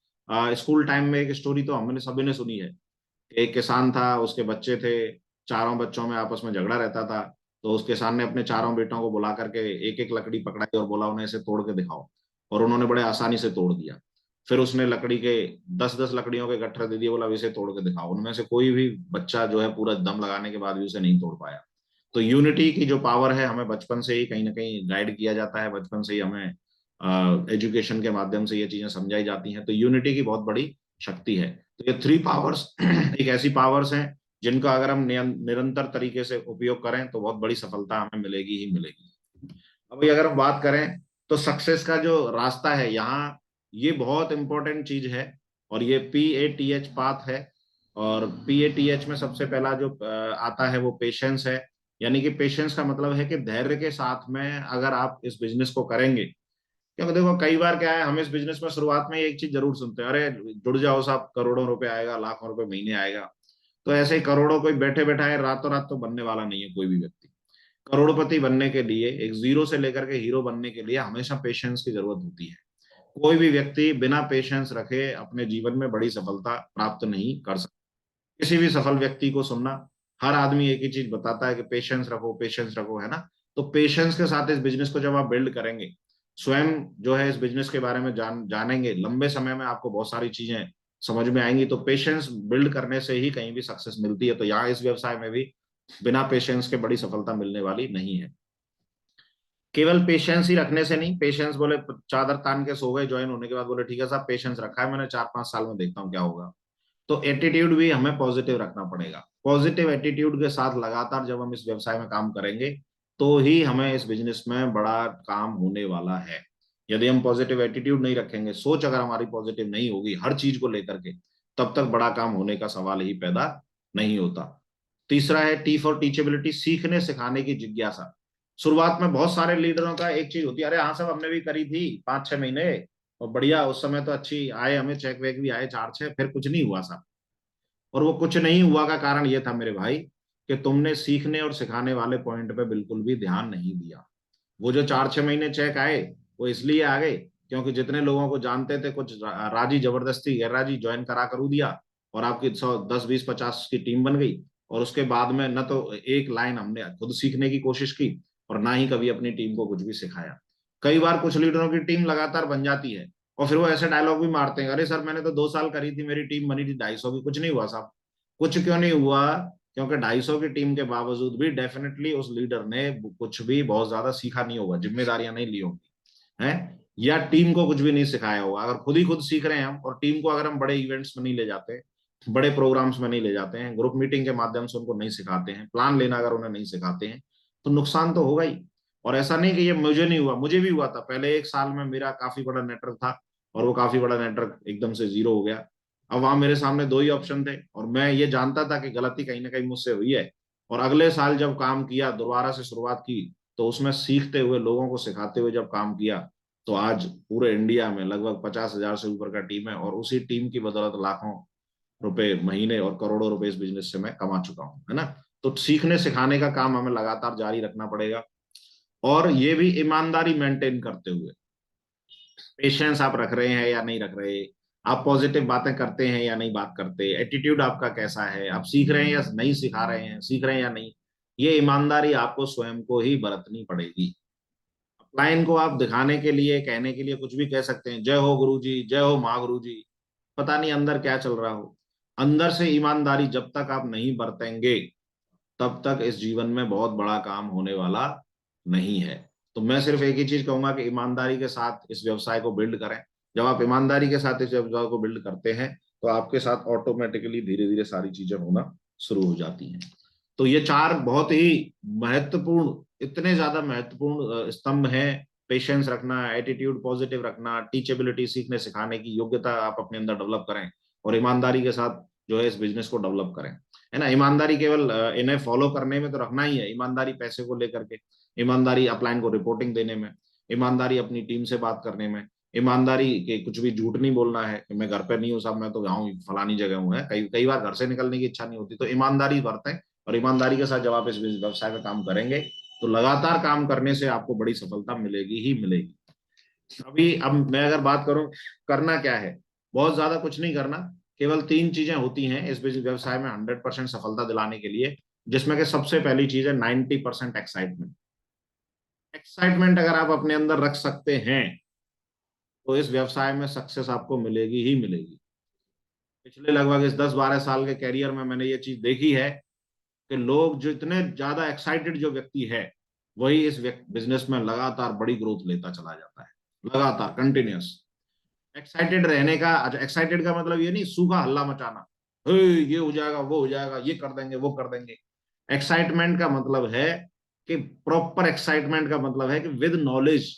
स्कूल टाइम में एक स्टोरी तो हमने सभी ने सुनी है कि एक किसान था, उसके बच्चे थे, चारों बच्चों में आपस में झगड़ा रहता था। तो उस किसान ने अपने चारों बेटों को बुला करके एक एक लकड़ी पकड़ाई और बोला उन्हें इसे तोड़ के दिखाओ, और उन्होंने बड़े आसानी से तोड़ दिया। फिर उसने लकड़ी के 10-10 लकड़ियों के गट्ठर दे दिए, बोला इसे तोड़ के दिखाओ। उनमें से कोई भी बच्चा जो है पूरा दम लगाने के बाद भी उसे नहीं तोड़ पाया। तो यूनिटी की जो पावर है हमें बचपन से ही कहीं ना कहीं गाइड किया जाता है, बचपन से ही हमें एजुकेशन के माध्यम से ये चीजें समझाई जाती हैं। तो यूनिटी की बहुत बड़ी शक्ति है। तो ये 3 पावर्स एक ऐसी पावर्स हैं जिनका अगर हम निरंतर तरीके से उपयोग करें तो बहुत बड़ी सफलता हमें मिलेगी ही मिलेगी। अब अगर हम बात करें तो सक्सेस का जो रास्ता है यहाँ, ये बहुत इंपॉर्टेंट चीज है। और ये PATH पाथ है। और PATH में सबसे पहला जो आता है वो पेशेंस है। यानी कि पेशेंस का मतलब है कि धैर्य के साथ में अगर आप इस बिजनेस को करेंगे, क्योंकि देखो कई बार क्या है, हम इस बिजनेस में शुरुआत में एक चीज जरूर सुनते हैं, अरे जुड़ जाओ साहब, करोड़ों रुपए आएगा, लाखों रुपए महीने आएगा। तो ऐसे ही करोड़ों कोई बैठे बैठाए रातों रात तो बनने वाला नहीं है कोई भी व्यक्ति। करोड़पति बनने के लिए, एक जीरो से लेकर के हीरो बनने के लिए हमेशा पेशेंस की जरूरत होती है। कोई भी व्यक्ति बिना पेशेंस रखे अपने जीवन में बड़ी सफलता प्राप्त नहीं कर सकता। किसी भी सफल व्यक्ति को सुनना, हर आदमी एक ही चीज बताता है कि पेशेंस रखो, है ना। तो पेशेंस के साथ इस बिजनेस को जब आप बिल्ड करेंगे, स्वयं जो है इस बिजनेस के बारे में जानेंगे, लंबे समय में आपको बहुत सारी चीजें समझ में आएंगी। तो पेशेंस बिल्ड करने से ही कहीं भी सक्सेस मिलती है। तो यहाँ इस व्यवसाय में भी बिना पेशेंस के बड़ी सफलता मिलने वाली नहीं है। केवल पेशेंस ही रखने से नहीं, पेशेंस बोले चादर तान के सो गए ज्वाइन होने के बाद, बोले ठीक है साहब पेशेंस रखा है मैंने, 4-5 साल में देखता हूँ क्या होगा। तो एटीट्यूड भी हमें पॉजिटिव रखना पड़ेगा। पॉजिटिव एटीट्यूड के साथ लगातार जब हम इस व्यवसाय में काम करेंगे तो ही हमें इस बिजनेस में बड़ा काम होने वाला है। यदि हम पॉजिटिव एटीट्यूड नहीं रखेंगे, सोच अगर हमारी पॉजिटिव नहीं होगी हर चीज को लेकर के, तब तक बड़ा काम होने का सवाल ही पैदा नहीं होता। तीसरा है टी फॉर टीचेबिलिटी, सीखने सिखाने की जिज्ञासा। शुरुआत में बहुत सारे लीडरों का एक चीज होती है, अरे हाँ सब हमने भी करी थी 5-6 महीने और बढ़िया, उस समय तो अच्छी आए, हमें चेक वेक भी आए 4-6, फिर कुछ नहीं हुआ साहब। और वो कुछ नहीं हुआ का कारण ये था मेरे भाई कि तुमने सीखने और सिखाने वाले पॉइंट पे बिल्कुल भी ध्यान नहीं दिया। वो जो 4-6 महीने चेक आए वो इसलिए आ गए क्योंकि जितने लोगों को जानते थे कुछ राजी जबरदस्ती गैर राजी ज्वाइन करा करू दिया, और आपकी 100, 10, 20, 50 की टीम बन गई। और उसके बाद में न तो एक लाइन हमने खुद सीखने की कोशिश की और ना ही कभी अपनी टीम को कुछ भी सिखाया। कई बार कुछ लीडरों की टीम लगातार बन जाती है और फिर वो ऐसे डायलॉग भी मारते हैं, अरे सर मैंने तो 2 साल करी थी, मेरी टीम बनी थी 250 की, कुछ नहीं हुआ साहब। कुछ क्यों नहीं हुआ? क्योंकि 250 की टीम के बावजूद भी डेफिनेटली उस लीडर ने कुछ भी बहुत ज्यादा सीखा नहीं होगा, जिम्मेदारियां नहीं ली होंगी, है, या टीम को कुछ भी नहीं सिखाया होगा। अगर खुद सीख रहे हैं हम, और टीम को अगर हम बड़े इवेंट्स में नहीं ले जाते, बड़े प्रोग्राम्स में नहीं ले जाते हैं, ग्रुप मीटिंग के माध्यम से उनको नहीं सिखाते हैं, प्लान लेना अगर उन्हें नहीं सिखाते हैं, तो नुकसान तो होगा ही। और ऐसा नहीं कि ये मुझे नहीं हुआ, मुझे भी हुआ था। पहले 1 साल में मेरा काफी बड़ा नेटवर्क था और वो काफी बड़ा नेटवर्क एकदम से जीरो हो गया। अब वहां मेरे सामने 2 ही ऑप्शन थे और मैं ये जानता था कि गलती कहीं ना कहीं मुझसे हुई है। और अगले साल जब काम किया, दोबारा से शुरुआत की, तो उसमें सीखते हुए, लोगों को सिखाते हुए जब काम किया, तो आज पूरे इंडिया में लगभग 50,000 से ऊपर का टीम है और उसी टीम की बदौलत लाखों रुपए महीने और करोड़ों रुपए इस बिजनेस से मैं कमा चुका हूं, है ना। तो सीखने सिखाने का काम हमें लगातार जारी रखना पड़ेगा, और ये भी ईमानदारी मेंटेन करते हुए। पेशेंस आप रख रहे हैं या नहीं रख रहे, आप पॉजिटिव बातें करते हैं या नहीं बात करते, एटीट्यूड आपका कैसा है, आप सीख रहे हैं या नहीं सिखा रहे हैं, सीख रहे हैं या नहीं, ये ईमानदारी आपको स्वयं को ही बरतनी पड़ेगी। अपलाइन को आप दिखाने के लिए, कहने के लिए कुछ भी कह सकते हैं, जय हो गुरु जी, जय हो माँ गुरु जी, पता नहीं अंदर क्या चल रहा हो। अंदर से ईमानदारी जब तक आप नहीं बरतेंगे तब तक इस जीवन में बहुत बड़ा काम होने वाला नहीं है। तो मैं सिर्फ एक ही चीज कहूंगा कि ईमानदारी के साथ इस व्यवसाय को बिल्ड करें। जब आप ईमानदारी के साथ इस व्यवसाय को बिल्ड करते हैं तो आपके साथ ऑटोमेटिकली धीरे धीरे सारी चीजें होना शुरू हो जाती हैं। तो ये चार बहुत ही महत्वपूर्ण, इतने ज्यादा महत्वपूर्ण स्तंभ हैं। पेशेंस रखना, एटीट्यूड पॉजिटिव रखना, टीचेबिलिटी, सीखने सिखाने की योग्यता आप अपने अंदर डेवलप करें, और ईमानदारी के साथ जो है इस बिजनेस को डेवलप करें, है ना। ईमानदारी केवल इन्हें फॉलो करने में तो रखना ही है, ईमानदारी पैसे को लेकर के, ईमानदारी अपलाइन को रिपोर्टिंग देने में, ईमानदारी अपनी टीम से बात करने में, ईमानदारी के कुछ भी झूठ नहीं बोलना है कि मैं घर पे नहीं हूँ साहब, मैं तो यहाँ हूँ, फलानी जगह हूँ। है कई कई बार घर से निकलने की इच्छा नहीं होती, तो ईमानदारी बरतें। और ईमानदारी के साथ जब आप इस व्यवसाय में काम करेंगे तो लगातार काम करने से आपको बड़ी सफलता मिलेगी ही मिलेगी। अब मैं अगर बात करूं करना क्या है, बहुत ज्यादा कुछ नहीं करना, केवल तीन चीजें होती हैं इस व्यवसाय में 100% सफलता दिलाने के लिए, जिसमें कि सबसे पहली चीज है 90% एक्साइटमेंट। एक्साइटमेंट अगर आप अपने अंदर रख सकते हैं तो इस व्यवसाय में सक्सेस आपको मिलेगी ही मिलेगी। पिछले लगभग इस 10-12 साल के कैरियर में मैंने ये चीज देखी है कि लोग जो इतने ज्यादा एक्साइटेड जो व्यक्ति है वही इस बिजनेस में लगातार बड़ी ग्रोथ लेता चला जाता है, लगातार कंटिन्यूस। एक्साइटेड रहने का, अच्छा एक्साइटेड का मतलब ये नहीं सूखा हल्ला मचाना, ये हो जाएगा वो हो जाएगा, ये कर देंगे वो कर देंगे। एक्साइटमेंट का मतलब है कि प्रॉपर एक्साइटमेंट का मतलब है कि विद नॉलेज,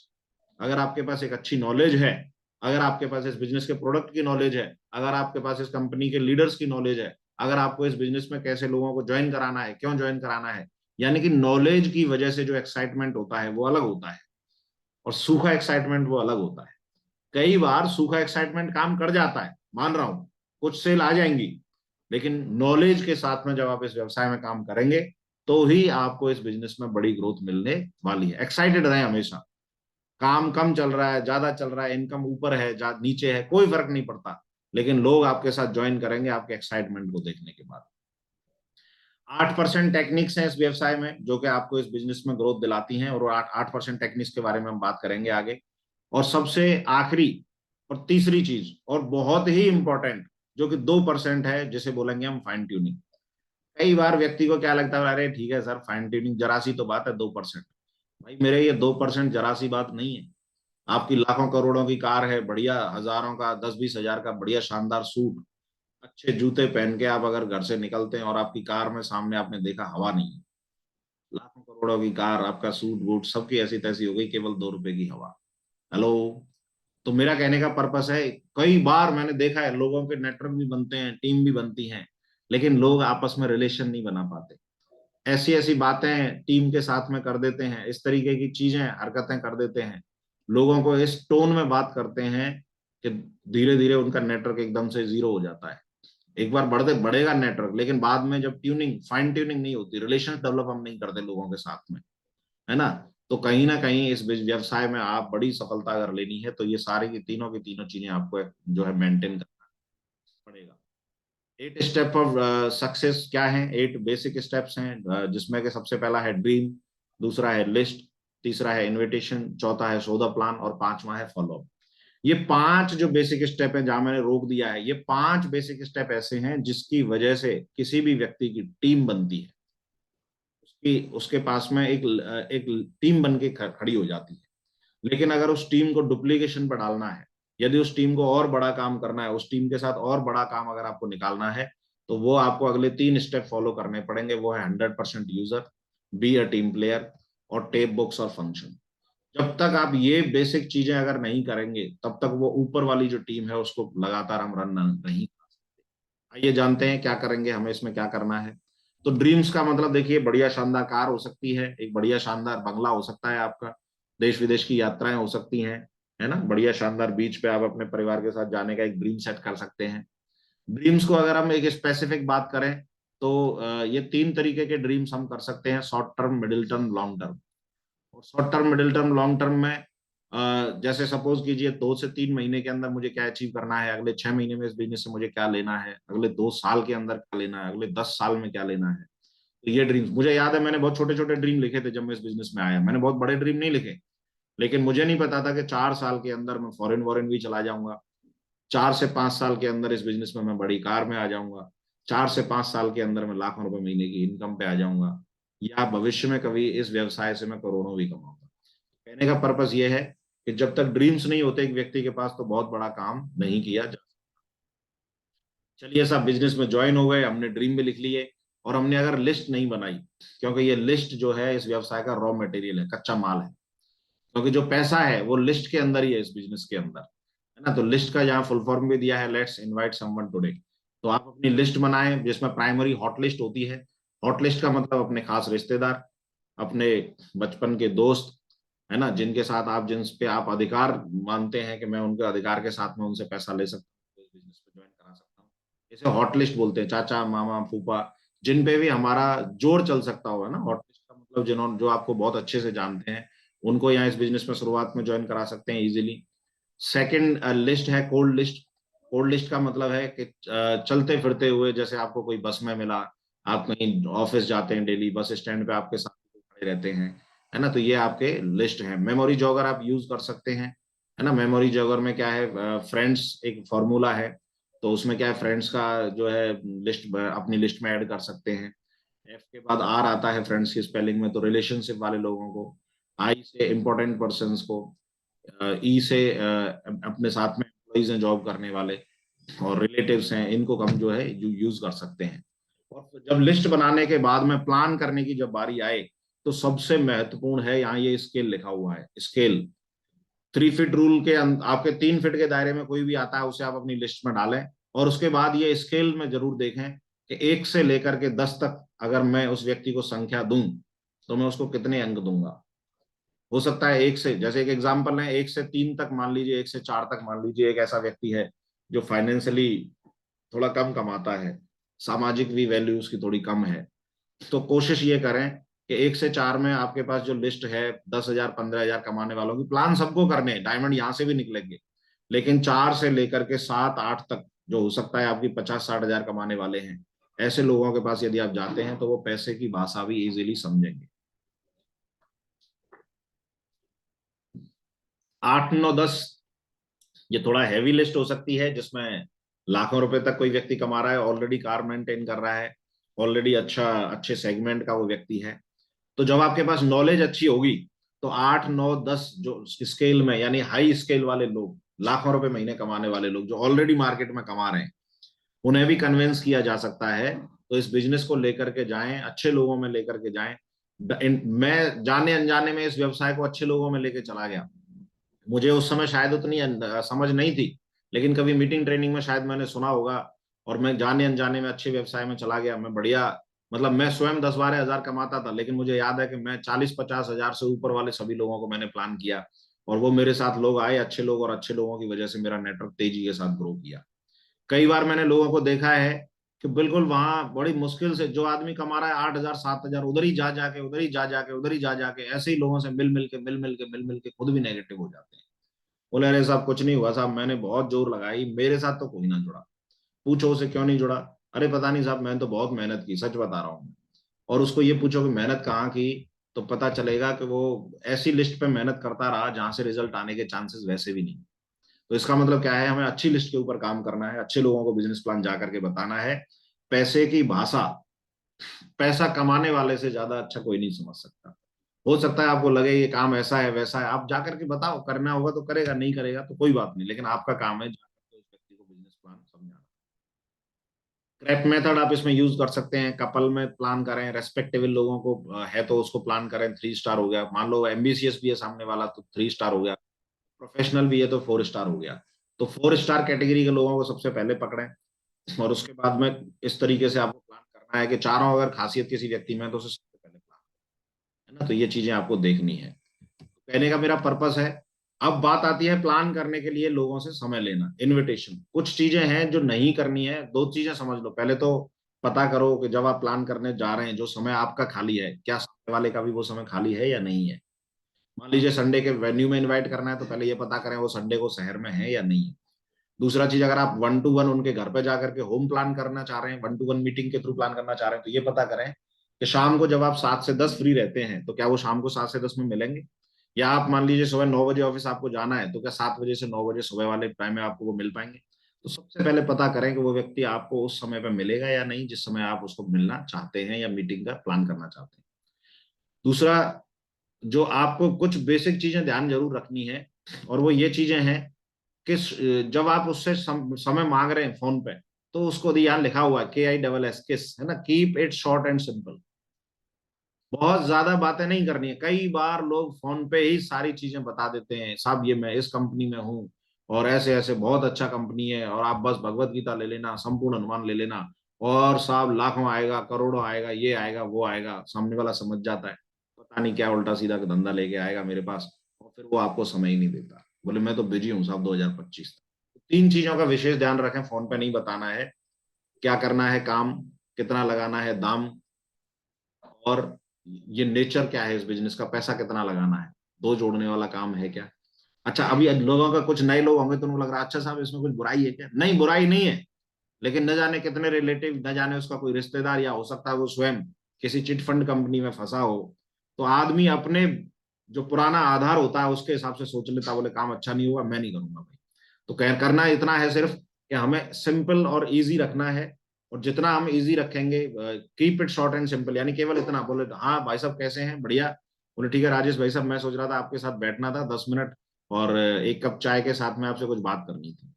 अगर आपके पास एक अच्छी नॉलेज है, अगर आपके पास इस बिजनेस के प्रोडक्ट की नॉलेज है, अगर आपके पास इस कंपनी के लीडर्स की नॉलेज है, अगर आपको इस बिजनेस में कैसे लोगों को ज्वाइन कराना है, क्यों ज्वाइन कराना है, यानी कि नॉलेज की वजह से जो एक्साइटमेंट होता है वो अलग होता है, और सूखा एक्साइटमेंट वो अलग होता है। कई बार सूखा एक्साइटमेंट काम कर जाता है, मान रहा हूं, कुछ सेल आ जाएंगी, लेकिन नॉलेज के साथ में जब आप इस व्यवसाय में काम करेंगे तो ही आपको इस बिजनेस में बड़ी ग्रोथ मिलने वाली है। एक्साइटेड रहें हमेशा। काम कम चल रहा है, ज्यादा चल रहा है, इनकम ऊपर है नीचे है, कोई फर्क नहीं पड़ता, लेकिन लोग आपके साथ ज्वाइन करेंगे आपके एक्साइटमेंट को देखने के बाद। 8% टेक्निक्स हैं इस व्यवसाय में जो कि आपको इस बिजनेस में ग्रोथ दिलाती हैं, और 8% टेक्निक्स के बारे में हम बात करेंगे आगे। और सबसे आखिरी और तीसरी चीज और बहुत ही इंपॉर्टेंट जो कि 2% है, जिसे बोलेंगे हम फाइन ट्यूनिंग। कई बार व्यक्ति को क्या लगता है, अरे ठीक है सर फाइन ट्यूनिंग जरा सी तो बात है 2%। भाई मेरे ये 2% जरा सी बात नहीं है। आपकी लाखों करोड़ों की कार है, बढ़िया हजारों का 10-20 हजार का बढ़िया शानदार सूट, अच्छे जूते पहन के आप अगर घर से निकलते हैं और आपकी कार में सामने आपने देखा हवा नहीं है, लाखों करोड़ों की कार, आपका सूट बूट सबकी ऐसी तैसी हो गई, केवल 2 रुपए की हवा। हेलो। तो मेरा कहने का पर्पस है, कई बार मैंने देखा है लोगों के नेटवर्क भी बनते हैं, टीम भी बनती हैं, लेकिन लोग आपस में रिलेशन नहीं बना पाते। ऐसी ऐसी बातें टीम के साथ में कर देते हैं, इस तरीके की चीजें हरकतें कर देते हैं, लोगों को इस टोन में बात करते हैं कि धीरे धीरे उनका नेटवर्क एकदम से जीरो हो जाता है। एक बार बढ़ेगा नेटवर्क, लेकिन बाद में जब ट्यूनिंग फाइन ट्यूनिंग नहीं होती, रिलेशन डेवलप हम नहीं करते लोगों के साथ में, है ना, तो कहीं ना कहीं इस व्यवसाय में आप बड़ी सफलता अगर लेनी है तो ये सारी की तीनों चीजें आपको जो है मेंटेन करना पड़ेगा। 8 स्टेप ऑफ सक्सेस क्या है, 8 बेसिक स्टेप्स हैं, जिसमें कि सबसे पहला है ड्रीम, दूसरा है लिस्ट, तीसरा है इन्विटेशन, चौथा है शो द प्लान, और पांचवा है फॉलो अप। ये 5 जो बेसिक स्टेप हैं जहां मैंने रोक दिया है, ये 5 बेसिक स्टेप ऐसे हैं जिसकी वजह से किसी भी व्यक्ति की टीम बनती है, उसकी उसके पास में एक टीम बन के खड़ी हो जाती है। लेकिन अगर उस टीम को डुप्लीकेशन पर डालना है, यदि उस टीम को और बड़ा काम करना है, उस टीम के साथ और बड़ा काम अगर आपको निकालना है, तो वो आपको अगले 3 स्टेप फॉलो करने पड़ेंगे। वो है 100% user, B a team player, और टेप बुक्स और फंक्शन। जब तक आप ये बेसिक चीजें अगर नहीं करेंगे तब तक वो ऊपर वाली जो टीम है उसको लगातार हम रन नहीं कर सकते। आइए जानते हैं क्या करेंगे, हमें इसमें क्या करना है। तो ड्रीम्स का मतलब देखिए, बढ़िया शानदार कार हो सकती है, एक बढ़िया शानदार बंगला हो सकता है आपका, देश विदेश की यात्राएं हो सकती हैं, है ना, बढ़िया शानदार बीच पे आप अपने परिवार के साथ जाने का एक ड्रीम सेट कर सकते हैं। ड्रीम्स को अगर हम एक स्पेसिफिक बात करें तो ये 3 तरीके के ड्रीम्स हम कर सकते हैं, short term, middle term, long term. और short term, middle term, long term में जैसे सपोज कीजिए 2 से 3 महीने के अंदर मुझे क्या अचीव करना है, अगले 6 महीने में इस बिजनेस से मुझे क्या लेना है, अगले 2 साल के अंदर क्या लेना है, अगले 10 साल में क्या लेना है। तो ये ड्रीम्स, मुझे याद है मैंने बहुत छोटे छोटे ड्रीम लिखे थे जब मैं इस बिजनेस में आया, मैंने बहुत बड़े ड्रीम नहीं लिखे, लेकिन मुझे नहीं पता था कि 4 साल के अंदर मैं फॉरेन वॉरेन भी चला जाऊंगा, 4 से 5 साल के अंदर इस बिजनेस में मैं बड़ी कार में आ जाऊंगा, 4 से 5 साल के अंदर मैं लाखों रुपए महीने की इनकम पे आ जाऊंगा, या भविष्य में कभी इस व्यवसाय से मैं करोड़ों भी कमाऊंगा। कहने का पर्पस ये है कि जब तक ड्रीम्स नहीं होते एक व्यक्ति के पास, तो बहुत बड़ा काम नहीं किया जा। चलिए साहब, बिजनेस में ज्वाइन हो गए, हमने ड्रीम भी लिख लिए, और हमने अगर लिस्ट नहीं बनाई, क्योंकि ये लिस्ट जो है इस व्यवसाय का रॉ मटेरियल है, कच्चा माल है, क्योंकि जो पैसा है वो लिस्ट के अंदर ही है, इस बिजनेस के अंदर, है ना। तो लिस्ट का यहाँ फुल फॉर्म भी दिया है, लेट्स इनवाइट समवन टुडे। तो आप अपनी लिस्ट बनाएं, जिसमें प्राइमरी हॉट लिस्ट होती है। हॉट लिस्ट का मतलब अपने खास रिश्तेदार, अपने बचपन के दोस्त, है ना, जिनके साथ आप, जिन पे आप अधिकार मानते हैं कि मैं उनके अधिकार के साथ में उनसे पैसा ले सकता हूँ, इस बिजनेस में ज्वाइन करा सकता हूँ। इसे हॉट लिस्ट बोलते हैं। चाचा, मामा, फूफा, जिन पे भी हमारा जोर चल सकता होगा ना। हॉट लिस्ट का मतलब जिन्होंने, जो आपको बहुत अच्छे से जानते हैं, उनको यहाँ इस बिजनेस में शुरुआत में ज्वाइन करा सकते हैं इजीली। सेकंड लिस्ट है कोल्ड लिस्ट। कोल्ड लिस्ट का मतलब है कि चलते फिरते हुए, जैसे आपको कोई बस में मिला, आप कहीं ऑफिस जाते हैं डेली, बस स्टैंड पे आपके साथ खड़े रहते हैं, है ना, तो ये आपके लिस्ट है। मेमोरी जॉगर आप यूज कर सकते हैं, है ना। मेमोरी जॉगर में क्या है, फ्रेंड्स एक फॉर्मूला है, तो उसमें क्या है, फ्रेंड्स का जो है लिस्ट अपनी लिस्ट में ऐड कर सकते हैं। एफ के बाद आर आता है फ्रेंड्स की स्पेलिंग में, तो रिलेशनशिप वाले लोगों को। आई से इंपॉर्टेंट पर्सन को। ई से अपने साथ में एम्प्लॉइज हैं जॉब करने वाले, और रिलेटिव्स हैं, इनको हम जो है यूज कर सकते हैं। और जब लिस्ट बनाने के बाद में प्लान करने की जब बारी आए, तो सबसे महत्वपूर्ण है यहाँ ये स्केल लिखा हुआ है। स्केल 3 फीट रूल के आपके 3 फीट के दायरे में कोई भी आता है, उसे आप अपनी लिस्ट में डालें, और उसके बाद ये स्केल में जरूर देखें कि 1 से लेकर के 10 तक अगर मैं उस व्यक्ति को संख्या दूं, तो मैं उसको कितने अंक दूंगा। हो सकता है 1 से, जैसे एक एग्जाम्पल है, 1 से 3 तक मान लीजिए, 1 से 4 तक मान लीजिए, एक ऐसा व्यक्ति है जो फाइनेंशियली थोड़ा कम कमाता है, सामाजिक भी वैल्यू उसकी थोड़ी कम है। तो कोशिश ये करें कि 1 से 4 में आपके पास जो लिस्ट है, 10,000 15,000 कमाने वालों की, प्लान सबको करने हैं, डायमंड यहां से भी निकलेंगे, लेकिन 4 से लेकर के 7 8 तक, जो हो सकता है आपकी 50 60 हजार कमाने वाले हैं, ऐसे लोगों के पास यदि आप जाते हैं, तो वो पैसे की भाषा भी इजीली समझेंगे। 8 9 10, ये थोड़ा हैवी लिस्ट हो सकती है, जिसमें लाखों रुपए तक कोई व्यक्ति कमा रहा है, ऑलरेडी कार मेंटेन कर रहा है, ऑलरेडी अच्छे सेगमेंट का वो व्यक्ति है। तो जब आपके पास नॉलेज अच्छी होगी, तो 8 9 10 जो स्केल में, यानी हाई स्केल वाले लोग, लाखों रुपए महीने कमाने वाले लोग, जो ऑलरेडी मार्केट में कमा रहे हैं, उन्हें भी कन्विंस किया जा सकता है। तो इस बिजनेस को लेकर के जाएं, अच्छे लोगों में लेकर के जाएं। मैं जाने अनजाने में इस व्यवसाय को अच्छे लोगों में लेके चला गया। मुझे उस समय शायद उतनी समझ नहीं थी, लेकिन कभी मीटिंग ट्रेनिंग में शायद मैंने सुना होगा, और मैं जाने अनजाने में अच्छे व्यवसाय में चला गया। मैं बढ़िया, मतलब मैं स्वयं 10 12 हजार कमाता था, लेकिन मुझे याद है कि मैं 40 50 हजार से ऊपर वाले सभी लोगों को मैंने प्लान किया, और वो मेरे साथ लोग आए, अच्छे लोग, और अच्छे लोगों की वजह से मेरा नेटवर्क तेजी के साथ ग्रो किया। कई बार मैंने लोगों को देखा है कि बिल्कुल वहां बड़ी मुश्किल से जो आदमी कमा रहा है 8 हजार 7 हजार, उधर ही जा जाके, उधर ही जा जाके, उधर ही जा जाके, ऐसे ही लोगों से मिल मिल के खुद भी नेगेटिव हो जाते हैं। बोले, अरे साहब कुछ नहीं हुआ साहब, मैंने बहुत जोर लगाई, मेरे साथ तो कोई ना जुड़ा। पूछो उसे क्यों नहीं जुड़ा, अरे पता नहीं साहब, मैंने तो बहुत मेहनत की, सच बता रहा हूँ। और उसको ये पूछो कि मेहनत कहाँ की, तो पता चलेगा कि वो ऐसी लिस्ट पे मेहनत करता रहा जहां से रिजल्ट आने के चांसेस वैसे भी नहीं। तो इसका मतलब क्या है, हमें अच्छी लिस्ट के ऊपर काम करना है, अच्छे लोगों को बिजनेस प्लान जा करके बताना है। पैसे की भाषा पैसा कमाने वाले से ज्यादा अच्छा कोई नहीं समझ सकता। हो सकता है आपको लगे ये काम ऐसा है वैसा है, आप जाकर के बताओ, करना होगा तो करेगा, नहीं करेगा तो कोई बात नहीं, लेकिन आपका काम है जाकर के उस व्यक्ति को बिजनेस प्लान समझाना। क्रैप मेथड आप इसमें यूज कर सकते हैं। कपल में प्लान करें, रेस्पेक्टेबल लोगों को है तो उसको प्लान करें, 3 स्टार हो गया। मान लो एम्बिशियस भी है सामने वाला, तो 3 स्टार हो गया। प्रोफेशनल भी है तो 4 स्टार हो गया। तो 4 स्टार कैटेगरी के लोगों को सबसे पहले पकड़ें, और उसके बाद में इस तरीके से आपको प्लान करना है कि चारों अगर खासियत किसी व्यक्ति में है, तो उसे सबसे पहले प्लान, है ना। तो ये चीजें आपको देखनी है। कहने का मेरा पर्पस है। अब बात आती है प्लान करने के लिए लोगों से समय लेना, इनविटेशन। कुछ चीजें हैं जो नहीं करनी है। 2 चीजें समझ लो। पहले तो पता करो कि जब आप प्लान करने जा रहे हैं, जो समय आपका खाली है, क्या सामने वाले का भी वो समय खाली है या नहीं है। मान लीजिए संडे के वेन्यू में इनवाइट करना है, तो पहले ये पता करें वो संडे को शहर में है या नहीं है। दूसरा चीज, अगर आप 1 to 1 उनके घर पे जाकर के होम प्लान करना चाह रहे हैं, 1 to 1 मीटिंग के थ्रू प्लान करना चाह रहे हैं, तो ये पता करें कि शाम को जब आप 7 से 10 फ्री रहते हैं, तो क्या वो शाम को 7 से 10 में मिलेंगे। या आप मान लीजिए सुबह 9 बजे ऑफिस आपको जाना है, तो क्या 7 बजे से 9 बजे सुबह वाले टाइम में आपको वो मिल पाएंगे। तो सबसे पहले पता करें कि वो व्यक्ति आपको उस समय पे मिलेगा या नहीं जिस समय आप उसको मिलना चाहते हैं या मीटिंग का प्लान करना चाहते हैं। दूसरा, जो आपको कुछ बेसिक चीजें ध्यान जरूर रखनी है, और वो ये चीजें हैं कि जब आप उससे समय मांग रहे हैं फोन पे, तो उसको ध्यान लिखा हुआ है KISS, किस, है ना, keep it short and simple. बहुत ज्यादा बातें नहीं करनी है। कई बार लोग फोन पे ही सारी चीजें बता देते हैं, साहब ये मैं इस कंपनी में हूँ और ऐसे ऐसे बहुत अच्छा कंपनी है, और आप बस भगवत गीता ले लेना, संपूर्ण अनुमान ले लेना, और साहब लाखों आएगा, करोड़ों आएगा, ये आएगा वो आएगा। सामने वाला समझ जाता है, पता नहीं क्या उल्टा सीधा धंधा लेके आएगा मेरे पास, और फिर वो आपको समय ही नहीं देता, बोले मैं तो बिजी हूँ साहब 2025 तक। तीन चीजों का विशेष ध्यान रखें, फोन पे नहीं बताना है क्या करना है काम, कितना लगाना है दाम, और ये नेचर क्या है इस बिजनेस का, पैसा कितना लगाना है, दो जोड़ने वाला काम है क्या। अच्छा, अभी लोगों का, कुछ नए लोग होंगे तो उनको लग रहा है अच्छा साहब इसमें कुछ बुराई है क्या? नहीं, बुराई नहीं है, लेकिन न जाने कितने रिलेटिव, न जाने उसका कोई रिश्तेदार, या हो सकता है वो स्वयं किसी चिट फंड कंपनी में फंसा हो, तो आदमी अपने जो पुराना आधार होता है उसके हिसाब से सोच लेता, बोले काम अच्छा नहीं हुआ, मैं नहीं करूंगा भाई। तो कह करना इतना है सिर्फ कि हमें सिंपल और इजी रखना है, और जितना हम इजी रखेंगे, keep it short and simple, यानी केवल इतना बोले हाँ भाई साहब कैसे हैं, बढ़िया, बोले ठीक है राजेश भाई साहब मैं सोच रहा था आपके साथ बैठना था 10 मिनट, और एक कप चाय के साथ में आपसे कुछ बात करनी थी।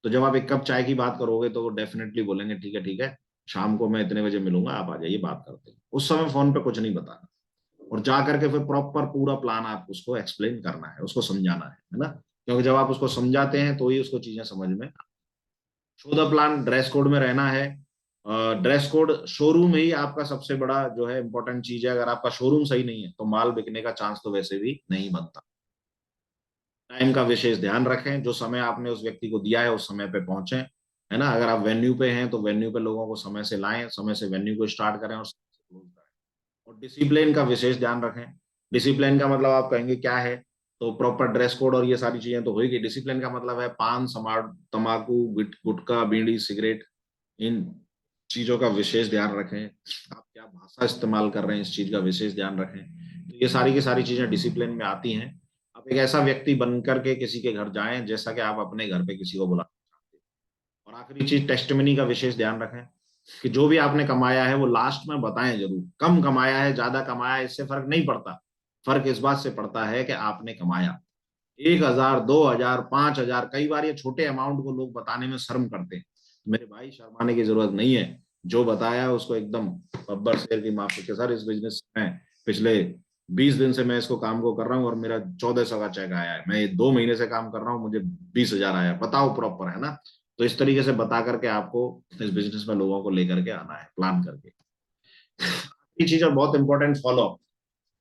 तो जब आप एक कप चाय की बात करोगे तो वो डेफिनेटली बोलेंगे ठीक है ठीक है, शाम को मैं इतने बजे मिलूंगा, आप आ जाइए, बात करते हैं। उस समय फोन पे कुछ नहीं बताना, और जा करके फिर प्रॉपर पूरा प्लान आप उसको एक्सप्लेन करना है, उसको समझाना है ना, क्योंकि जब आप उसको समझाते हैं तो ही उसको चीजें समझ में। Show the plan, dress code में रहना है। ड्रेस कोड शोरूम ही आपका सबसे बड़ा जो है इंपॉर्टेंट चीज है। अगर आपका शोरूम सही नहीं है तो माल बिकने का चांस तो वैसे भी नहीं बनता। टाइम का विशेष ध्यान रखें, जो समय आपने उस व्यक्ति को दिया है उस समय पे पहुंचे, है ना। अगर आप वेन्यू पे हैं तो वेन्यू पे लोगों को समय से लाएं, समय से वेन्यू को स्टार्ट करें और समय से क्लोज करें। और डिसिप्लिन का विशेष ध्यान रखें। डिसिप्लिन का मतलब आप कहेंगे क्या है, तो प्रॉपर ड्रेस कोड और ये सारी चीजें तो होगी। डिसिप्लिन का मतलब है पान, समार, तंबाकू, गुटखा, बीड़ी, सिगरेट, इन चीजों का विशेष ध्यान रखें। आप क्या भाषा इस्तेमाल कर रहे हैं इस चीज का विशेष ध्यान रखें। तो ये सारी की सारी चीजें डिसिप्लिन में आती हैं। आप एक ऐसा व्यक्ति बन करके किसी के घर जाएं जैसा कि आप अपने घर पे किसी को बुलाना चाहते हैं। और आखिरी चीज, टेस्टिमनी का विशेष ध्यान रखें कि जो भी आपने कमाया है वो लास्ट में बताएं जरूर। कम कमाया है, ज्यादा कमाया है, इससे फर्क नहीं पड़ता। फर्क इस बात से पड़ता है कि आपने कमाया 1,000, 2,000, 5,000, कई बार ये छोटे अमाउंट को लोग बताने में शर्म करते हैं। मेरे भाई शर्माने की जरूरत नहीं है, जो बताया है उसको एकदम बब्बर शेर की माफी के, सर इस बिजनेस में पिछले 20 दिन से मैं इसको काम को कर रहा हूँ और मेरा 1,400 का चेक आया है, मैं 2 महीने से काम कर रहा हूँ, मुझे 20,000 आया, बताओ प्रॉपर, है ना। तो इस तरीके से बता करके आपको इस बिजनेस में लोगों को लेकर के आना है, प्लान करके। ये चीज और बहुत इंपॉर्टेंट, फॉलो।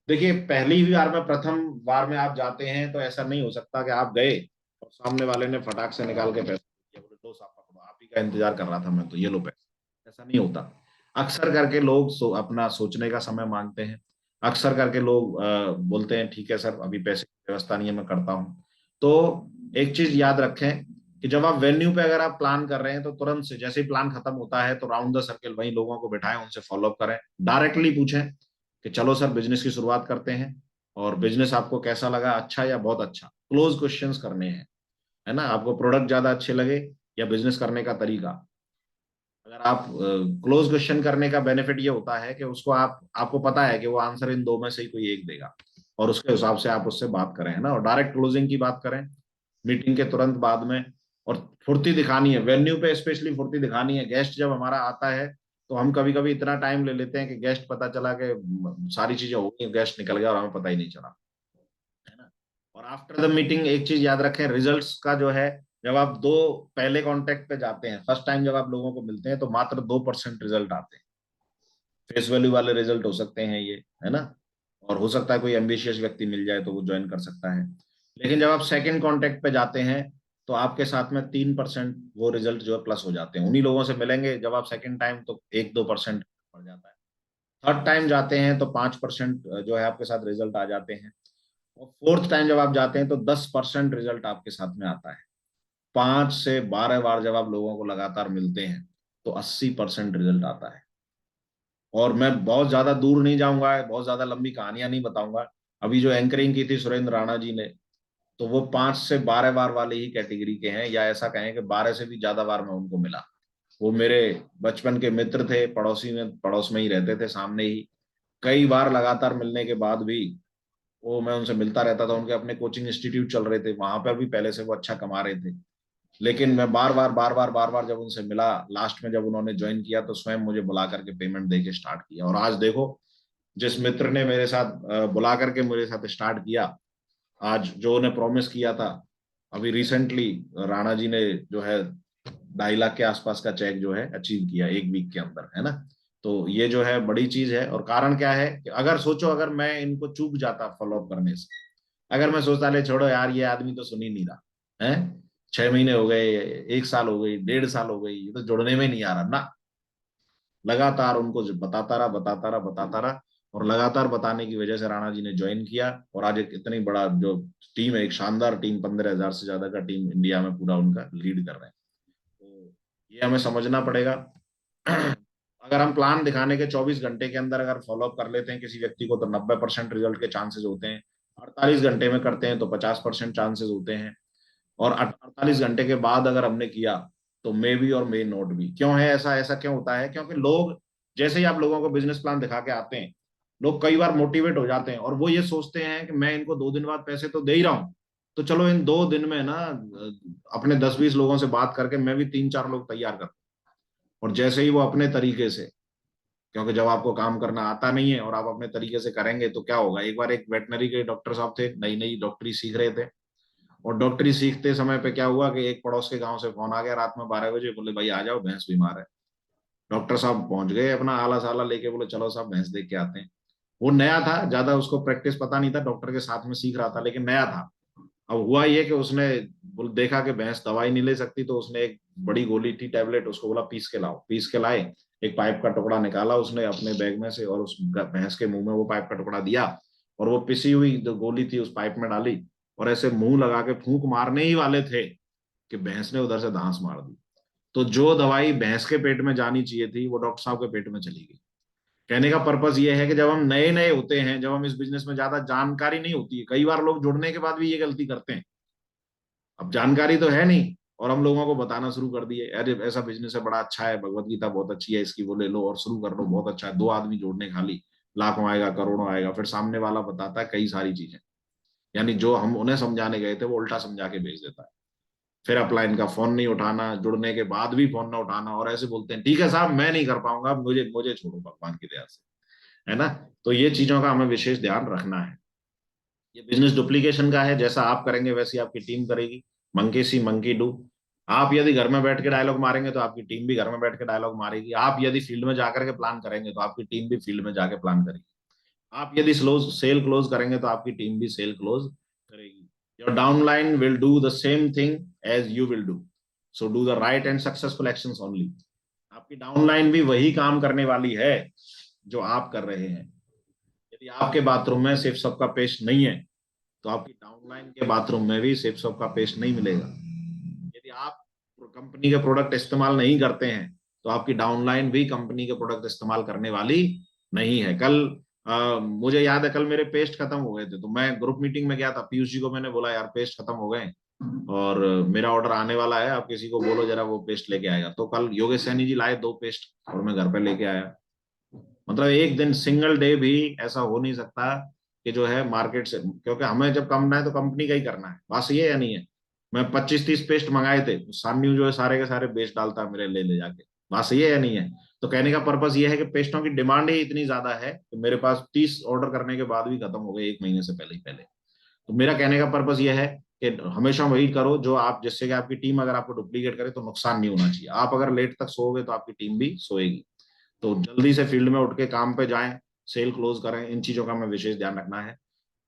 देखिए, पहली ही बार में, प्रथम बार में आप जाते हैं तो ऐसा नहीं हो सकता कि आप गए और सामने वाले ने फटाक से निकाल के पैसे दिए, बोले दो साहब पकड़ो, आप ही का इंतजार कर रहा था मैं तो, ये लो पैसे। ऐसा नहीं होता। अक्सर करके लोग अपना सोचने का समय मांगते हैं। अक्सर करके लोग बोलते हैं ठीक है सर अभी पैसे की व्यवस्था नहीं है, मैं करता हूँ। तो एक चीज याद रखें कि जब आप वेन्यू पे अगर आप प्लान कर रहे हैं तो तुरंत से जैसे ही प्लान खत्म होता है तो राउंड द सर्कल वही लोगों को बिठाएं, उनसे फॉलोअप करें, डायरेक्टली पूछें कि चलो सर बिजनेस की शुरुआत करते हैं, और बिजनेस आपको कैसा लगा, अच्छा या बहुत अच्छा। क्लोज क्वेश्चंस करने हैं, है ना। आपको प्रोडक्ट ज्यादा अच्छे लगे या बिजनेस करने का तरीका। अगर आप क्लोज क्वेश्चन करने का बेनिफिट ये होता है कि उसको आपको पता है कि वो आंसर इन दो में से ही कोई एक देगा, और उसके हिसाब से आप उससे बात करें, है ना। और डायरेक्ट क्लोजिंग की बात करें मीटिंग के तुरंत बाद में। और फुर्ती दिखानी है वेन्यू पे, स्पेशली फुर्ती दिखानी है। गेस्ट जब हमारा आता है तो हम कभी कभी इतना टाइम ले लेते हैं कि गेस्ट पता चला कि सारी चीजें हो गई, गेस्ट निकल गया और हमें पता ही नहीं चला, है ना। और आफ्टर द मीटिंग एक चीज याद रखें, रिजल्ट्स का जो है, जब आप दो पहले कांटेक्ट पे जाते हैं, फर्स्ट टाइम जब आप लोगों को मिलते हैं तो मात्र 2% रिजल्ट आते हैं। फेस वैल्यू वाले रिजल्ट हो सकते हैं ये, है ना। और हो सकता है कोई एम्बिशियस व्यक्ति मिल जाए तो वो ज्वाइन कर सकता है। लेकिन जब आप सेकंड कांटेक्ट पे जाते हैं तो आपके साथ में 3% वो रिजल्ट जो है प्लस हो जाते हैं। उन्हीं लोगों से मिलेंगे जब आप सेकंड टाइम, तो 1-2% बढ़ जाता है। थर्ड टाइम जाते हैं तो 5% जो है आपके साथ रिजल्ट आ जाते हैं। और फोर्थ टाइम जब आप जाते हैं तो 10% रिजल्ट आपके साथ में आता है। 5 से 12 बार जब आप लोगों को लगातार मिलते हैं तो 80% रिजल्ट आता है। और मैं बहुत ज्यादा दूर नहीं जाऊंगा, बहुत ज्यादा लंबी कहानियां नहीं बताऊंगा। अभी जो एंकरिंग की थी सुरेंद्र राणा जी ने, तो वो 5 से 12 बार वाले ही कैटेगरी के हैं, या ऐसा कहें कि 12 से भी ज्यादा बार मैं उनको मिला। वो मेरे बचपन के मित्र थे, पड़ोस में ही रहते थे, सामने ही। कई बार लगातार मिलने के बाद भी वो मैं उनसे मिलता रहता था। उनके अपने कोचिंग इंस्टीट्यूट चल रहे थे, वहां पर भी पहले से वो अच्छा कमा रहे थे। लेकिन मैं बार बार जब उनसे मिला, लास्ट में जब उन्होंने ज्वाइन किया तो स्वयं मुझे बुला करके पेमेंट दे के स्टार्ट किया। और आज देखो, जिस मित्र ने मेरे साथ बुला करके मेरे साथ स्टार्ट किया, आज जो उन्हें प्रॉमिस किया था, अभी रिसेंटली राणा जी ने जो है 2.5 लाख के आसपास का चेक जो है अचीव किया 1 वीक के अंदर, है ना। तो ये जो है बड़ी चीज है। और कारण क्या है कि अगर सोचो, अगर मैं इनको चूक जाता फॉलोअप करने से, अगर मैं सोचता ले छोड़ो यार, ये आदमी तो सुन ही नहीं रहा है, 6 महीने हो गए, 1 साल हो गई, 1.5 साल हो गई, ये तो जुड़ने में नहीं आ रहा ना, लगातार उनको बताता रहा। और लगातार बताने की वजह से राणा जी ने ज्वाइन किया, और आज एक इतनी बड़ा जो टीम है, एक शानदार टीम, 15,000 से ज्यादा का टीम इंडिया में पूरा उनका लीड कर रहे हैं। तो ये हमें समझना पड़ेगा। अगर हम प्लान दिखाने के 24 घंटे के अंदर अगर फॉलोअप कर लेते हैं किसी व्यक्ति को, तो 90% रिजल्ट के चांसेस होते हैं। 48 घंटे में करते हैं तो 50% चांसेस होते हैं। और 48 घंटे के बाद अगर हमने किया तो मे बी और मे नॉट भी। क्यों है ऐसा? ऐसा क्यों होता है? क्योंकि लोग, जैसे ही आप लोगों को बिजनेस प्लान दिखा के आते हैं, लोग कई बार मोटिवेट हो जाते हैं और वो ये सोचते हैं कि मैं इनको 2 दिन बाद पैसे तो दे ही रहा हूँ, तो चलो इन 2 दिन में ना अपने 10-20 लोगों से बात करके मैं भी 3-4 लोग तैयार करता हूँ। और जैसे ही वो अपने तरीके से, क्योंकि जब आपको काम करना आता नहीं है और आप अपने तरीके से करेंगे तो क्या होगा। एक बार एक वेटनरी के डॉक्टर साहब थे, नई नई डॉक्टरी सीख रहे थे, और डॉक्टरी सीखते समय पे क्या हुआ कि एक पड़ोस के गांव से फोन आ गया रात में 12 बजे, बोले भाई आ जाओ, भैंस बीमार है। डॉक्टर साहब पहुंच गए अपना आला साला लेके, बोले चलो साहब भैंस देख के आते हैं। वो नया था, ज्यादा उसको प्रैक्टिस पता नहीं था, डॉक्टर के साथ में सीख रहा था, लेकिन नया था। अब हुआ ये कि उसने देखा कि भैंस दवाई नहीं ले सकती, तो उसने एक बड़ी गोली थी टैबलेट, उसको बोला पीस के लाओ। पीस के लाए, एक पाइप का टुकड़ा निकाला उसने अपने बैग में से, और उस भैंस के मुंह में वो पाइप का टुकड़ा दिया, और वो पिसी हुई जो गोली थी उस पाइप में डाली, और ऐसे मुंह लगा के फूंक मारने ही वाले थे कि भैंस ने उधर से धांस मार दी। तो जो दवाई भैंस के पेट में जानी चाहिए थी वो डॉक्टर साहब के पेट में चली गई। कहने का पर्पज ये है कि जब हम नए नए होते हैं, जब हम इस बिजनेस में ज्यादा जानकारी नहीं होती है, कई बार लोग जुड़ने के बाद भी ये गलती करते हैं। अब जानकारी तो है नहीं और हम लोगों को बताना शुरू कर दिए, अरे ऐसा बिजनेस है, बड़ा अच्छा है, भगवत गीता बहुत अच्छी है, इसकी वो ले लो और शुरू कर लो, बहुत अच्छा है, 2 आदमी जोड़ने खाली, लाखों आएगा, करोड़ों आएगा। फिर सामने वाला बताता है कई सारी चीजें, यानी जो हम उन्हें समझाने गए थे वो उल्टा समझा के भेज देता है। फिर अपलाइन का फोन नहीं उठाना, जुड़ने के बाद भी फोन ना उठाना, और ऐसे बोलते हैं ठीक है साहब मैं नहीं कर पाऊंगा, मुझे मुझे छोड़ो भगवान की दया से, है ना। तो ये चीजों का हमें विशेष ध्यान रखना है। ये बिजनेस डुप्लीकेशन का है, जैसा आप करेंगे वैसी आपकी टीम करेगी। Monkey C monkey do. आप यदि घर में बैठ के डायलॉग मारेंगे तो आपकी टीम भी घर में बैठ के डायलॉग मारेगी। आप यदि फील्ड में जाकर के प्लान करेंगे तो आपकी टीम भी फील्ड में जाके प्लान करेगी। आप यदि सेल क्लोज करेंगे तो आपकी टीम भी सेल क्लोज करेगी। Your downline will do the same thing as you will do, so do the right and successful actions only. आपकी डाउनलाइन भी वही काम करने वाली है जो आप कर रहे हैं। यदि आपके बाथरूम में सिर्फ सबका पेस्ट नहीं है तो आपकी डाउनलाइन के बाथरूम में भी सिर्फ सबका पेस्ट नहीं मिलेगा। यदि आप कंपनी के प्रोडक्ट इस्तेमाल नहीं करते हैं तो आपकी डाउनलाइन भी कंपनी के प्रोडक्ट इस्तेमाल करने वाली नहीं है। कल मुझे याद है, कल मेरे पेस्ट खत्म हो गए थे, तो मैं ग्रुप मीटिंग में गया था, पीयूष जी को मैंने बोला यार पेस्ट खत्म हो गए और मेरा ऑर्डर आने वाला है, आप किसी को बोलो जरा वो पेस्ट लेके आएगा। तो कल योगेश सैनी जी लाए 2 पेस्ट और मैं घर पे लेके आया। मतलब एक दिन सिंगल डे भी ऐसा हो नहीं सकता कि जो है मार्केट से, क्योंकि हमें जब करना है तो कंपनी का ही करना है, बस ये या नहीं है। मैं 25-30 पेस्ट मंगाए थे, सान्यू जो है सारे के सारे बेच डालता है मेरे ले ले जाके, बस ये या नहीं है। तो कहने का पर्पज ये है कि पेस्टों की डिमांड ही इतनी ज्यादा है कि मेरे पास 30 ऑर्डर करने के बाद भी खत्म हो गए 1 महीने से पहले ही पहले। तो मेरा कहने का पर्पज ये है कि हमेशा वही करो जो आप, जिससे कि आपकी टीम अगर आपको डुप्लीकेट करे तो नुकसान नहीं होना चाहिए। आप अगर लेट तक सोओगे तो आपकी टीम भी सोएगी। तो जल्दी से फील्ड में उठ के काम पे जाएं, सेल क्लोज करें, इन चीजों का हमें विशेष ध्यान रखना है।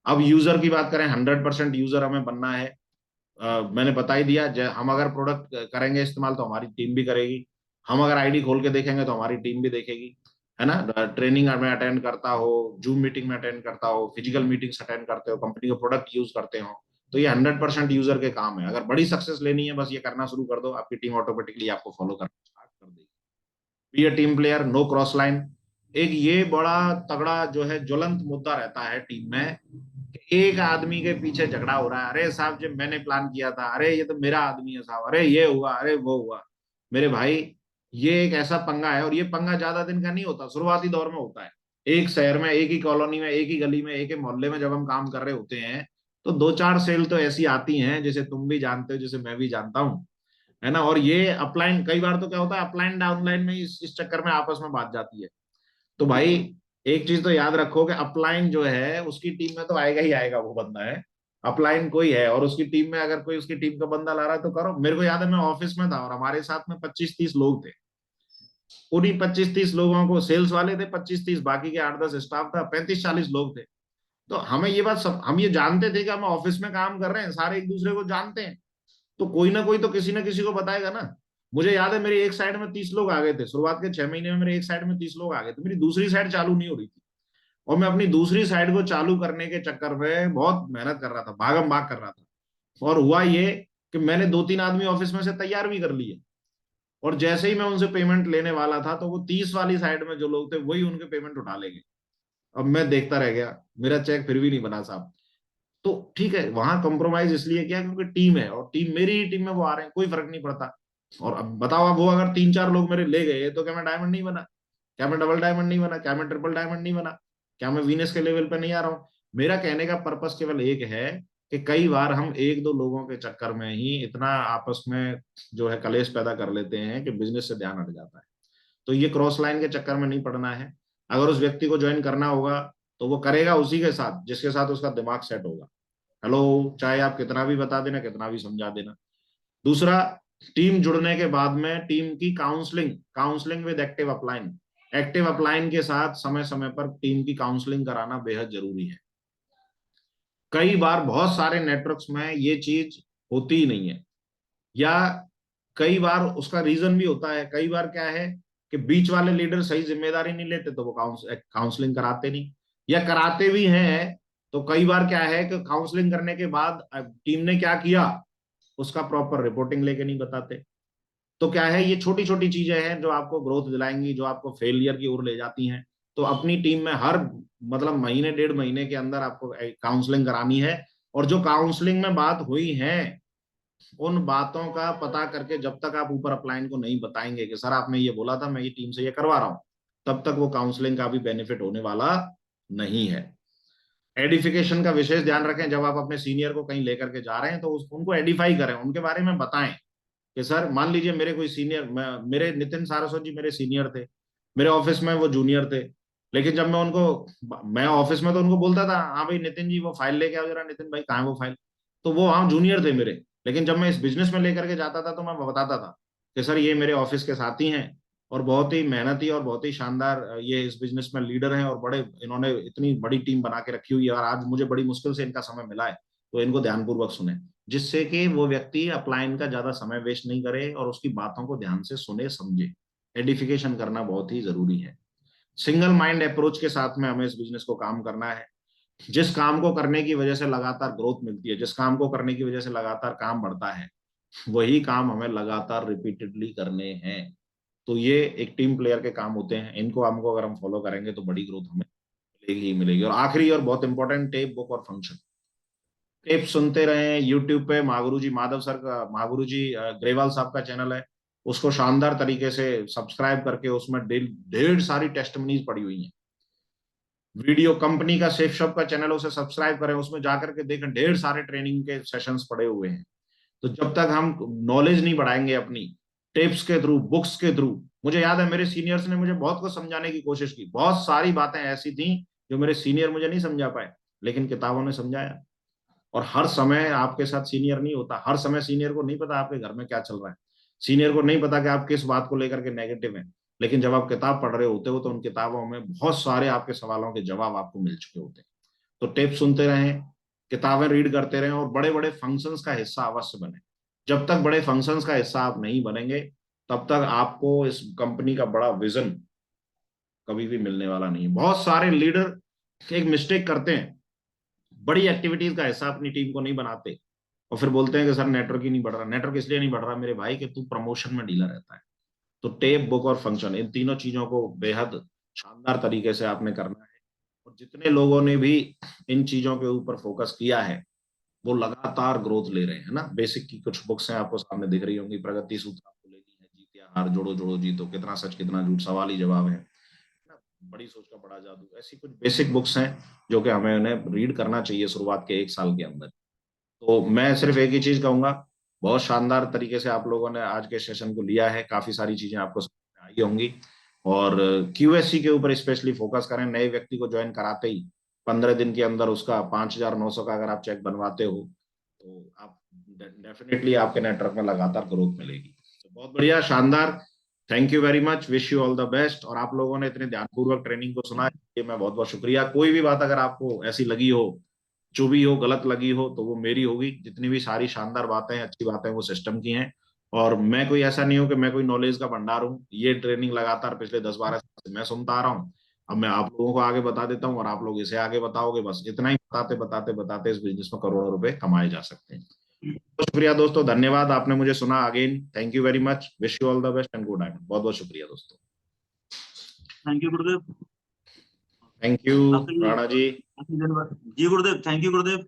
अब यूजर की बात करें, 100% यूजर हमें बनना है। मैंने बता ही दिया, हम अगर प्रोडक्ट करेंगे इस्तेमाल तो हमारी टीम भी करेगी। हम अगर आईडी खोल के देखेंगे तो हमारी टीम भी देखेगी, है ना। ट्रेनिंग में अटेंड करता हो, जूम मीटिंग में अटेंड करता हो, फिजिकल मीटिंग्स अटेंड करते हो, कंपनी का प्रोडक्ट यूज करते हो, तो ये 100% यूजर के काम है। अगर बड़ी सक्सेस लेनी है बस ये करना शुरू कर दो, आपकी टीम ऑटोमेटिकली आपको फॉलो करना स्टार्ट कर देगी। Be a team player, no cross line. एक ये बड़ा तगड़ा जो है ज्वलंत मुद्दा रहता है टीम में कि एक आदमी के पीछे झगड़ा हो रहा है, अरे साहब जब मैंने प्लान किया था, अरे ये तो मेरा आदमी है साहब, अरे ये हुआ, अरे वो हुआ। मेरे भाई, ये एक ऐसा पंगा है, और ये पंगा ज्यादा दिन का नहीं होता, शुरुआती दौर में होता है। एक शहर में, एक ही कॉलोनी में, एक ही गली में, एक ही मोहल्ले में जब हम काम कर रहे होते हैं, तो दो चार सेल तो ऐसी आती हैं, जैसे तुम भी जानते हो, जैसे मैं भी जानता हूँ, है ना। और ये अपलाइन, कई बार तो क्या होता है, अपलाइन डाउनलाइन में इस चक्कर में आपस में बात जाती है। तो भाई, एक चीज तो याद रखो कि अपलाइन जो है उसकी टीम में तो आएगा ही आएगा, वो बंदा है। अपलाइन कोई है और उसकी टीम में अगर कोई उसकी टीम का बंदा ला रहा है तो करो। मेरे को याद है, मैं ऑफिस में था और हमारे साथ में 25-30 लोग थे। उन्हीं 25-30 लोगों को, सेल्स वाले थे 25-30, बाकी के 8-10 स्टाफ था, 35-40 लोग थे। तो हमें ये बात, सब हम ये जानते थे कि हम ऑफिस में काम कर रहे हैं, सारे एक दूसरे को जानते हैं, तो कोई ना कोई तो किसी ना किसी को बताएगा ना। मुझे याद है, मेरी एक साइड में 30 लोग आ गए थे शुरुआत के 6 महीने में, मेरे एक साइड में 30 लोग आ गए थे, मेरी दूसरी साइड चालू नहीं हो रही थी, और मैं अपनी दूसरी साइड को चालू करने के चक्कर में बहुत मेहनत कर रहा था, भागम भाग कर रहा था। और हुआ ये कि मैंने 2-3 आदमी ऑफिस में से तैयार भी कर लिए, और जैसे ही मैं उनसे पेमेंट लेने वाला था, तो वो 30 वाली साइड में जो लोग थे वही उनके पेमेंट उठा ले गए। अब मैं देखता रह गया, मेरा चेक फिर भी नहीं बना साहब। तो ठीक है, वहां कॉम्प्रोमाइज इसलिए किया क्योंकि टीम है, और टीम मेरी ही टीम में वो आ रहे हैं, कोई फर्क नहीं पड़ता। और अब बताओ, अब वो अगर 3-4 लोग मेरे ले गए, तो क्या मैं डायमंड नहीं बना? क्या मैं डबल डायमंड नहीं बना? क्या मैं ट्रिपल डायमंड नहीं बना? क्या मैं वीनस के लेवल पे नहीं आ रहा हूँ? मेरा कहने का पर्पस केवल एक है कि कई बार हम एक दो लोगों के चक्कर में ही इतना आपस में जो है कलेश पैदा कर लेते हैं कि बिजनेस से ध्यान हट जाता है। तो ये क्रॉस लाइन के चक्कर में नहीं पड़ना है। अगर उस व्यक्ति को ज्वाइन करना होगा, तो वो करेगा उसी के साथ जिसके साथ उसका दिमाग सेट होगा। हेलो, चाहे आप कितना भी बता देना, कितना भी समझा देना। दूसरा, टीम जुड़ने के बाद में टीम की counselling, counselling with active upline, active upline के साथ समय समय पर टीम की काउंसलिंग कराना बेहद जरूरी है। कई बार बहुत सारे नेटवर्क्स में ये चीज होती ही नहीं है, या कई बार उसका रीजन भी होता है। कई बार क्या है कि बीच वाले लीडर सही जिम्मेदारी नहीं लेते, तो वो काउंसलिंग कराते नहीं, या कराते भी हैं तो कई बार क्या है कि काउंसलिंग करने के बाद टीम ने क्या किया उसका प्रॉपर रिपोर्टिंग लेके नहीं बताते। तो क्या है, ये छोटी छोटी चीजें हैं जो आपको ग्रोथ दिलाएंगी, जो आपको फेलियर की ओर ले जाती हैं। तो अपनी टीम में हर, मतलब महीने 1.5 महीने के अंदर आपको काउंसलिंग करानी है। और जो काउंसलिंग में बात हुई है, उन बातों का पता करके जब तक आप ऊपर अपलाइन को नहीं बताएंगे कि सर आपने ये बोला था, मैं ये टीम से ये करवा रहा हूं, तब तक वो काउंसलिंग का भी बेनिफिट होने वाला नहीं है। एडिफिकेशन का विशेष ध्यान रखें, जब आप अपने सीनियर को कहीं लेकर के जा रहे हैं तो उनको एडिफाई करें, उनके बारे में बताएं कि सर मान लीजिए मेरे कोई सीनियर, मेरे नितिन सारस्वत जी मेरे सीनियर थे, मेरे ऑफिस में वो जूनियर थे। लेकिन जब मैं ऑफिस में तो उनको बोलता था, हाँ भाई नितिन जी वो फाइल लेके आओ जरा, नितिन भाई कहाँ है वो फाइल। तो वो हाँ जूनियर थे मेरे। लेकिन जब मैं इस बिजनेस में लेकर के जाता था, तो मैं बताता था कि सर ये मेरे ऑफिस के साथी हैं, और बहुत ही मेहनती और बहुत ही शानदार ये इस बिजनेस में लीडर हैं, और बड़े इन्होंने इतनी बड़ी टीम बना के रखी हुई है, और आज मुझे बड़ी मुश्किल से इनका समय मिला है, तो इनको ध्यानपूर्वक सुने। जिससे कि वो व्यक्ति अपलाइन का ज्यादा समय वेस्ट नहीं करे और उसकी बातों को ध्यान से सुने समझे। एडिफिकेशन करना बहुत ही जरूरी है। सिंगल माइंड अप्रोच के साथ में हमें इस बिजनेस को काम करना है। जिस काम को करने की वजह से लगातार ग्रोथ मिलती है, जिस काम को करने की वजह से लगातार काम बढ़ता है, वही काम हमें लगातार रिपीटेडली करने हैं। तो ये एक टीम प्लेयर के काम होते हैं, इनको हमको अगर हम फॉलो करेंगे तो बड़ी ग्रोथ हमें मिलेगी ही मिलेगी। और आखिरी और बहुत इंपॉर्टेंट, टेप बुक और फंक्शन। टिप्स सुनते रहें। यूट्यूब पे महागुरु जी माधव सर का, महागुरु जी ग्रेवाल साहब का चैनल है, उसको शानदार तरीके से सब्सक्राइब करके उसमें ढेर सारी टेस्टमनीज पड़ी हुई हैं। वीडियो कंपनी का सेफ शॉप का चैनल, उसे सब्सक्राइब करें, उसमें जाकर के देखें, ढेर सारे ट्रेनिंग के सेशंस पड़े हुए हैं। तो जब तक हम नॉलेज नहीं बढ़ाएंगे अपनी टिप्स के थ्रू, बुक्स के थ्रू, मुझे याद है मेरे सीनियर्स ने मुझे बहुत कुछ समझाने की कोशिश की, बहुत सारी बातें ऐसी थी जो मेरे सीनियर मुझे नहीं समझा पाए, लेकिन किताबों ने समझाया। और हर समय आपके साथ सीनियर नहीं होता, हर समय सीनियर को नहीं पता आपके घर में क्या चल रहा है, सीनियर को नहीं पता कि आप किस बात को लेकर के नेगेटिव हैं। लेकिन जब आप किताब पढ़ रहे होते हो, तो उन किताबों में बहुत सारे आपके सवालों के जवाब आपको मिल चुके होते हैं। तो टिप सुनते रहें, किताबें रीड करते रहें, और बड़े बड़े फंक्शंस का हिस्सा अवश्य बने। जब तक बड़े फंक्शंस का हिस्सा आप नहीं बनेंगे, तब तक आपको इस कंपनी का बड़ा विजन कभी भी मिलने वाला नहीं है। बहुत सारे लीडर एक मिस्टेक करते हैं, बड़ी एक्टिविटीज का हिस्सा अपनी टीम को नहीं बनाते, और फिर बोलते हैं कि सर नेटवर्क ही नहीं बढ़ रहा। नेटवर्क इसलिए नहीं बढ़ रहा मेरे भाई कि तू प्रमोशन में ढीला रहता है। तो टेप बुक और फंक्शन, इन तीनों चीजों को बेहद शानदार तरीके से आपने करना है। और और जितने लोगों ने भी इन चीजों के ऊपर फोकस किया है वो लगातार ग्रोथ ले रहे हैं, है ना। बेसिक की कुछ बुक्स हैं आपको सामने दिख रही होंगी, प्रगति सूत्र आपको लेनी है, जीत या हार, जोड़ो जोड़ो जीतो, कितना सच कितना झूठ, सवाल ही जवाब है ना, बड़ी सोच का बड़ा जादू, ऐसी कुछ बेसिक बुक्स हैं जो कि हमें उन्हें रीड करना चाहिए शुरुआत के 1 साल के अंदर। तो मैं सिर्फ एक ही चीज कहूंगा, बहुत शानदार तरीके से आप लोगों ने आज के सेशन को लिया है, काफी सारी चीजें आपको समझ में आई होंगी। और क्यूएससी के ऊपर स्पेशली फोकस करें। नए व्यक्ति को ज्वाइन कराते ही 15 दिन के अंदर उसका 5,900 का अगर आप चेक बनवाते हो तो आप डेफिनेटली आपके नेटवर्क में लगातार ग्रोथ मिलेगी। तो बहुत बढ़िया, शानदार, thank you very much, wish you all the best. और आप लोगों ने इतने ध्यानपूर्वक ट्रेनिंग को सुना है, मैं बहुत बहुत शुक्रिया। कोई भी बात अगर आपको ऐसी लगी हो, चुभी हो, गलत लगी हो, तो वो मेरी होगी। जितनी भी सारी शानदार बातें, अच्छी बातें, वो सिस्टम की हैं। और मैं कोई ऐसा नहीं हूं कि मैं कोई नॉलेज का भंडार हूँ। ये ट्रेनिंग लगातार पिछले 10-12 साल से मैं सुनता आ रहा हूँ। अब मैं आप लोगों को आगे बता देता हूँ और आप लोग इसे आगे बताओगे। बस इतना ही बताते बताते बताते इस बिजनेस में करोड़ों रुपए कमाए जा सकते हैं। तो शुक्रिया दोस्तों, धन्यवाद, आपने मुझे सुना। Again thank you very much, wish you all the best and good night. बहुत बहुत शुक्रिया दोस्तों। Thank you Gurudev. Thank you आपके लिए राणा जी। काफी धन्यवाद जी गुरुदेव, थैंक यू गुरुदेव।